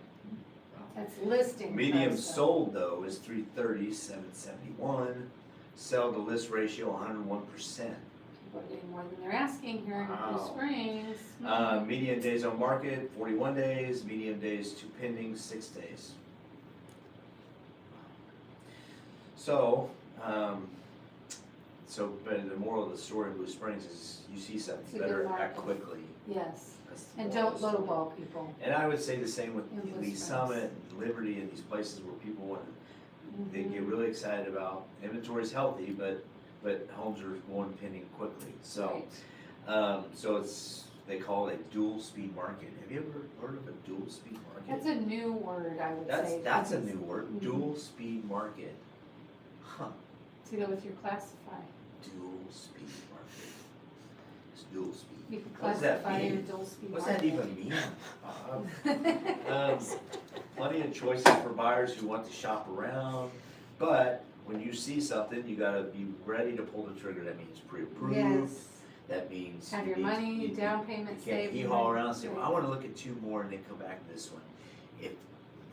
[SPEAKER 2] That's listing
[SPEAKER 1] Medium
[SPEAKER 2] price, though.
[SPEAKER 1] sold though is 330, 771. Sell to list ratio 101%.
[SPEAKER 2] People are getting more than they're asking here in Blue
[SPEAKER 1] Wow.
[SPEAKER 2] Springs.
[SPEAKER 1] Median days on market 41 days. Median days to pending 6 days. So, but the moral of the story of Blue Springs is you see something,
[SPEAKER 2] It's
[SPEAKER 1] you
[SPEAKER 2] a good
[SPEAKER 1] better act
[SPEAKER 2] market.
[SPEAKER 1] quickly.
[SPEAKER 2] Yes,
[SPEAKER 1] That's the
[SPEAKER 2] and
[SPEAKER 1] moral
[SPEAKER 2] don't
[SPEAKER 1] of the story.
[SPEAKER 2] lowball people.
[SPEAKER 1] And I would say the same with
[SPEAKER 2] In Blue
[SPEAKER 1] Lee
[SPEAKER 2] Springs.
[SPEAKER 1] Summit, Liberty, and these places where people want to, they get
[SPEAKER 2] Mhm.
[SPEAKER 1] really excited about, inventory's healthy, but homes are going pending quickly. So,
[SPEAKER 2] Right.
[SPEAKER 1] so they call it a dual speed market. Have you ever heard of a dual speed market?
[SPEAKER 2] That's a new word, I would say.
[SPEAKER 1] That's a
[SPEAKER 2] because
[SPEAKER 1] new word,
[SPEAKER 2] Mhm.
[SPEAKER 1] dual speed market. Huh,
[SPEAKER 2] To go with your classify.
[SPEAKER 1] dual speed market. It's dual speed.
[SPEAKER 2] You can
[SPEAKER 1] What does that
[SPEAKER 2] classify your
[SPEAKER 1] mean?
[SPEAKER 2] dual speed
[SPEAKER 1] What's that
[SPEAKER 2] market.
[SPEAKER 1] even mean? Plenty of choices for buyers who want to shop around, but when you see something, you gotta be ready to pull the trigger. That means pre-approved.
[SPEAKER 2] Yes,
[SPEAKER 1] That means
[SPEAKER 2] have
[SPEAKER 1] you
[SPEAKER 2] your
[SPEAKER 1] need-
[SPEAKER 2] money,
[SPEAKER 1] you-
[SPEAKER 2] down payment
[SPEAKER 1] You can't
[SPEAKER 2] saved.
[SPEAKER 1] hee-haw around and say, well, I wanna look at two more and then come back to this one.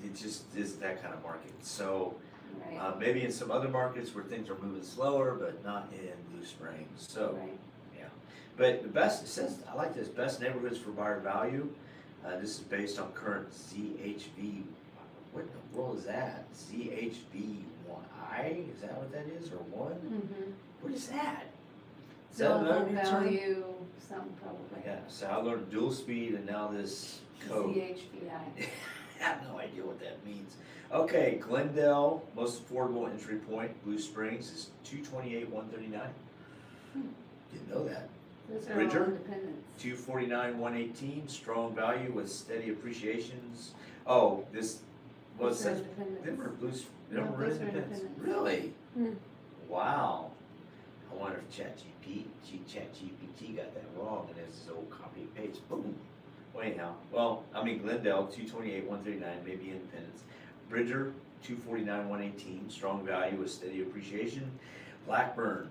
[SPEAKER 1] It just is that kind of market. So,
[SPEAKER 2] Right,
[SPEAKER 1] maybe in some other markets where things are moving slower, but not in Blue Springs, so.
[SPEAKER 2] right.
[SPEAKER 1] But the best, it says, I like this, best neighborhoods for buyer value. This is based on current ZHV, what in the world is that? ZHV1I, is that what that is, or one?
[SPEAKER 2] Mm-hmm.
[SPEAKER 1] What is that? Is that
[SPEAKER 2] Still
[SPEAKER 1] another
[SPEAKER 2] home
[SPEAKER 1] new term?
[SPEAKER 2] value, something probably.
[SPEAKER 1] Yeah, so I learned dual speed and now this code.
[SPEAKER 2] ZHVI.
[SPEAKER 1] I have no idea what that means. Okay, Glendale, most affordable entry point, Blue Springs is $228,139. Didn't know that.
[SPEAKER 2] Those are all
[SPEAKER 1] Bridger?
[SPEAKER 2] independents.
[SPEAKER 1] $249,118, strong value with steady appreciations. Oh, this was
[SPEAKER 2] Those are
[SPEAKER 1] such,
[SPEAKER 2] independents.
[SPEAKER 1] them were Blues,
[SPEAKER 2] No,
[SPEAKER 1] them were
[SPEAKER 2] those are
[SPEAKER 1] independents.
[SPEAKER 2] independents.
[SPEAKER 1] Really?
[SPEAKER 3] Hmm.
[SPEAKER 1] Wow. I wonder if ChatGPT got that wrong and it's this old copy and paste, boom. Well anyhow, Glendale, $228,139, maybe independents. Bridger, $249,118, strong value with steady appreciation. Blackburn,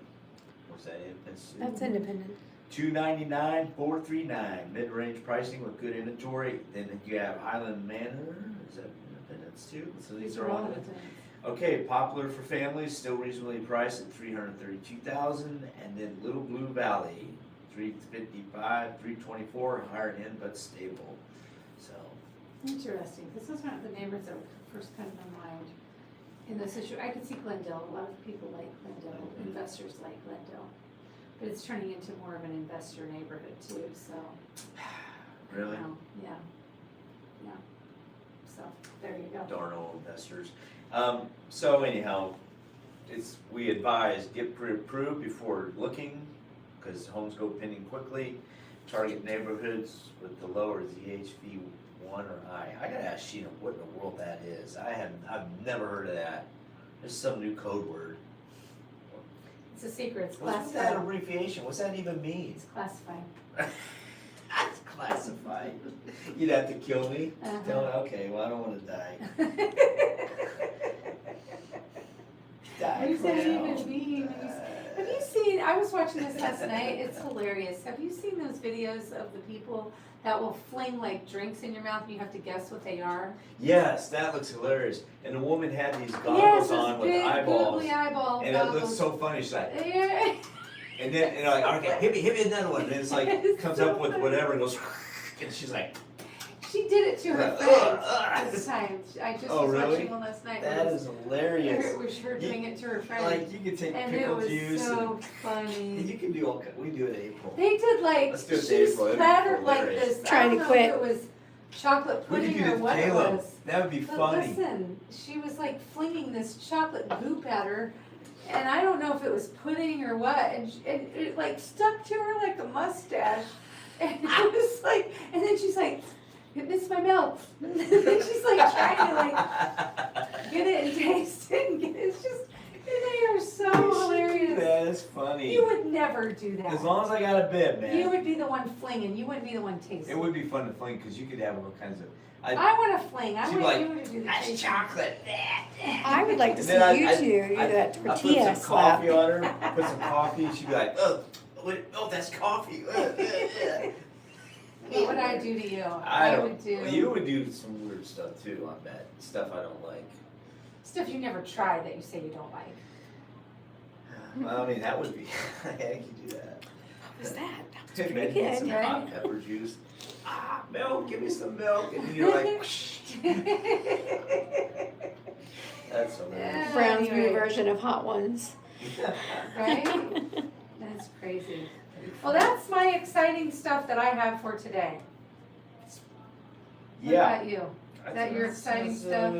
[SPEAKER 1] what's that independence?
[SPEAKER 3] That's independent.
[SPEAKER 1] $299,439, mid-range pricing with good inventory. Then you have Highland Manor, is that independence too? So these are all independents.
[SPEAKER 2] independents.
[SPEAKER 1] Okay, popular for families, still reasonably priced at $332,000, and then Little Blue Valley, $355,000, $324,000, higher end but stable. So,
[SPEAKER 2] Interesting, because those aren't the neighborhoods that first come to mind in this issue. I could see Glendale, a lot of people like Glendale, investors like Glendale. But it's turning into more of an investor neighborhood too, so.
[SPEAKER 1] really?
[SPEAKER 2] Yeah, yeah. so, there you go.
[SPEAKER 1] darn old investors. So anyhow, we advise get pre-approved before looking, because homes go pending quickly. Target neighborhoods with the lower ZHV 1 or I. I gotta ask Sheena what in the world that is. I've never heard of that. There's some new code word.
[SPEAKER 2] It's a secret, it's
[SPEAKER 1] What's that
[SPEAKER 2] classified.
[SPEAKER 1] abbreviation? What's that even mean?
[SPEAKER 2] It's classified.
[SPEAKER 1] That's classified. You'd have to kill me?
[SPEAKER 2] Uh-huh.
[SPEAKER 1] Tell me, okay, well, I don't wanna die. Die
[SPEAKER 2] What does that
[SPEAKER 1] now.
[SPEAKER 2] even mean? Have you seen, I was watching this last night, it's hilarious. Have you seen those videos of the people that will fling like drinks in your mouth and you have to guess what they are?
[SPEAKER 1] Yes, that looks hilarious. And the woman had these
[SPEAKER 2] Yes,
[SPEAKER 1] goggles
[SPEAKER 2] those
[SPEAKER 1] on with
[SPEAKER 2] big
[SPEAKER 1] eyeballs.
[SPEAKER 2] googly eyeball
[SPEAKER 1] And it looks
[SPEAKER 2] goggles.
[SPEAKER 1] so funny, she's like,
[SPEAKER 2] Yeah.
[SPEAKER 1] and then, like, okay, hit me another one. And it's like,
[SPEAKER 2] It's
[SPEAKER 1] comes
[SPEAKER 2] so
[SPEAKER 1] up with
[SPEAKER 2] funny.
[SPEAKER 1] whatever and goes, and she's like,
[SPEAKER 2] She did it to her
[SPEAKER 1] Ugh,
[SPEAKER 2] friends
[SPEAKER 1] ugh.
[SPEAKER 2] this time. I just
[SPEAKER 1] Oh,
[SPEAKER 2] was
[SPEAKER 1] really?
[SPEAKER 2] watching one last night.
[SPEAKER 1] that is hilarious.
[SPEAKER 2] It was her doing it to her friends.
[SPEAKER 1] Like, you can take
[SPEAKER 2] And it
[SPEAKER 1] pickle
[SPEAKER 2] was
[SPEAKER 1] juice
[SPEAKER 2] so
[SPEAKER 1] and
[SPEAKER 2] funny.
[SPEAKER 1] you can do we do it in April.
[SPEAKER 2] They did like,
[SPEAKER 1] Let's do it
[SPEAKER 2] she
[SPEAKER 1] to April. It'd be
[SPEAKER 2] splattered like
[SPEAKER 1] hilarious.
[SPEAKER 2] this.
[SPEAKER 3] Trying
[SPEAKER 2] I
[SPEAKER 3] to
[SPEAKER 2] don't
[SPEAKER 3] quit.
[SPEAKER 2] know if it was chocolate
[SPEAKER 1] We could
[SPEAKER 2] pudding
[SPEAKER 1] do
[SPEAKER 2] or
[SPEAKER 1] that to
[SPEAKER 2] what it
[SPEAKER 1] Caleb.
[SPEAKER 2] was.
[SPEAKER 1] That would be
[SPEAKER 2] But
[SPEAKER 1] funny.
[SPEAKER 2] listen, she was like flinging this chocolate goop at her, and I don't know if it was pudding or what, and it like stuck to her like a mustache, and it was like, and then she's like, it missed my mouth, and then she's like trying to like get it and taste it, and get it. It's just, they are so hilarious.
[SPEAKER 1] That is funny.
[SPEAKER 2] You would never do that.
[SPEAKER 1] As long as I got a bib, man.
[SPEAKER 2] You would be the one flinging, you wouldn't be the one tasting.
[SPEAKER 1] It would be fun to fling because you could have all kinds of.
[SPEAKER 2] I want to fling, I
[SPEAKER 1] She'd be
[SPEAKER 2] want
[SPEAKER 1] like,
[SPEAKER 2] you to do the
[SPEAKER 1] That's
[SPEAKER 2] tasting.
[SPEAKER 1] chocolate.
[SPEAKER 3] I would like to
[SPEAKER 1] And
[SPEAKER 3] see
[SPEAKER 1] then
[SPEAKER 3] you
[SPEAKER 1] I-
[SPEAKER 3] two do that
[SPEAKER 1] I
[SPEAKER 3] tortilla
[SPEAKER 1] put some
[SPEAKER 3] slap.
[SPEAKER 1] coffee on her. Put some coffee. She'd be like, oh, wait, oh, that's coffee.
[SPEAKER 2] What would I do to you?
[SPEAKER 1] I
[SPEAKER 2] would do
[SPEAKER 1] don't. You would do some weird stuff too. I bet stuff I don't like.
[SPEAKER 2] stuff you never tried that you say you don't like.
[SPEAKER 1] Well, I mean, that would be. I could do that.
[SPEAKER 3] What was that? That was
[SPEAKER 1] Maybe
[SPEAKER 3] pretty
[SPEAKER 1] get some
[SPEAKER 3] good.
[SPEAKER 2] right?
[SPEAKER 1] hot pepper juice. Milk. Give me some milk. And you're like, that's hilarious.
[SPEAKER 2] Yeah.
[SPEAKER 3] Brown's Brew
[SPEAKER 2] Anyway.
[SPEAKER 3] version of Hot Ones.
[SPEAKER 2] Right? That's crazy. Well, that's my exciting stuff that I have for today. What
[SPEAKER 1] Yeah.
[SPEAKER 2] about you?
[SPEAKER 1] I
[SPEAKER 2] that
[SPEAKER 1] think
[SPEAKER 2] your
[SPEAKER 1] that's-
[SPEAKER 2] exciting stuff?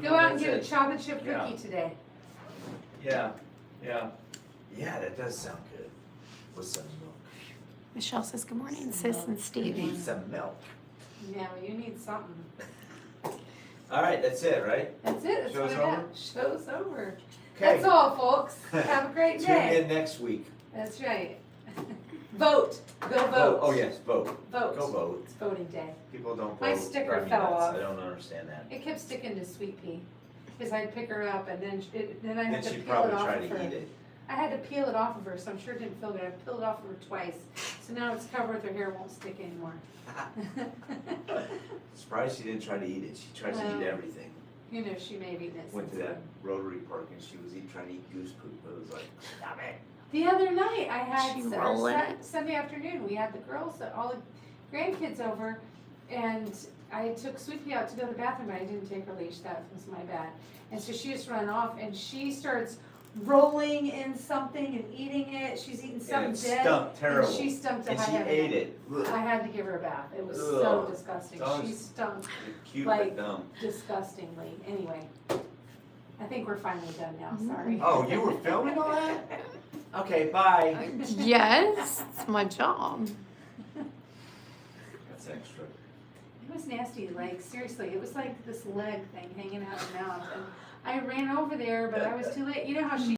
[SPEAKER 2] Go out and
[SPEAKER 1] that's
[SPEAKER 2] get a
[SPEAKER 1] it.
[SPEAKER 2] chocolate chip cookie
[SPEAKER 1] Yeah.
[SPEAKER 2] today.
[SPEAKER 1] Yeah, yeah. Yeah, that does sound good. With some milk.
[SPEAKER 3] Michelle says, good morning, sis and
[SPEAKER 1] You
[SPEAKER 3] Steve.
[SPEAKER 1] need some milk.
[SPEAKER 2] Yeah, well, you need something.
[SPEAKER 1] All right, that's it, right?
[SPEAKER 2] That's it. That's
[SPEAKER 1] Show's
[SPEAKER 2] what I got. Show's over.
[SPEAKER 1] Okay.
[SPEAKER 2] That's all, folks. Have a great
[SPEAKER 1] Tune
[SPEAKER 2] day.
[SPEAKER 1] in next week.
[SPEAKER 2] That's right. Vote. Go vote.
[SPEAKER 1] Vote. Oh, yes, vote.
[SPEAKER 2] Vote.
[SPEAKER 1] Go vote.
[SPEAKER 2] It's voting day.
[SPEAKER 1] People don't vote.
[SPEAKER 2] My sticker
[SPEAKER 1] drive me
[SPEAKER 2] fell
[SPEAKER 1] nuts.
[SPEAKER 2] off.
[SPEAKER 1] I don't understand that.
[SPEAKER 2] It kept sticking to Sweet Pea, because I'd pick her up and then then I
[SPEAKER 1] Then
[SPEAKER 2] had to
[SPEAKER 1] she'd
[SPEAKER 2] peel
[SPEAKER 1] probably
[SPEAKER 2] it off
[SPEAKER 1] try
[SPEAKER 2] of
[SPEAKER 1] to
[SPEAKER 2] her.
[SPEAKER 1] eat it.
[SPEAKER 2] I had to peel it off of her, so I'm sure it didn't feel good. I peeled it off of her twice, so now it's covered with her hair, won't stick anymore.
[SPEAKER 1] Surprised she didn't try to eat it. She tries to eat
[SPEAKER 2] Well,
[SPEAKER 1] everything.
[SPEAKER 2] You know, she may have eaten it
[SPEAKER 1] Went to
[SPEAKER 2] since
[SPEAKER 1] that
[SPEAKER 2] then.
[SPEAKER 1] Rotary Park and she was trying to eat goose poop. It was like, stop it.
[SPEAKER 2] The other night, I had
[SPEAKER 3] She rolling it?
[SPEAKER 2] Sunday afternoon, we had the girls, all the grandkids over, and I took Sweet Pea out to go to the bathroom, but I didn't take her leash, that was my bad. And so she just ran off, and she starts rolling in something and eating it, she's eating
[SPEAKER 1] And
[SPEAKER 2] something
[SPEAKER 1] it
[SPEAKER 2] dead.
[SPEAKER 1] stunk terrible.
[SPEAKER 2] And she stunk to
[SPEAKER 1] And
[SPEAKER 2] high
[SPEAKER 1] she
[SPEAKER 2] heaven.
[SPEAKER 1] ate it. Ugh.
[SPEAKER 2] I had to give her a bath, it was so
[SPEAKER 1] Ugh.
[SPEAKER 2] disgusting,
[SPEAKER 1] Dogs-
[SPEAKER 2] she stunk
[SPEAKER 1] Cute
[SPEAKER 2] like-
[SPEAKER 1] but dumb.
[SPEAKER 2] disgustingly, anyway. I think we're finally done now, sorry.
[SPEAKER 1] Oh, you were filming all that? Okay, bye.
[SPEAKER 3] Yes, it's my job.
[SPEAKER 1] That's extra.
[SPEAKER 2] It was nasty, like seriously, it was like this leg thing hanging out of her mouth, and I ran over there, but I was too late. You know how she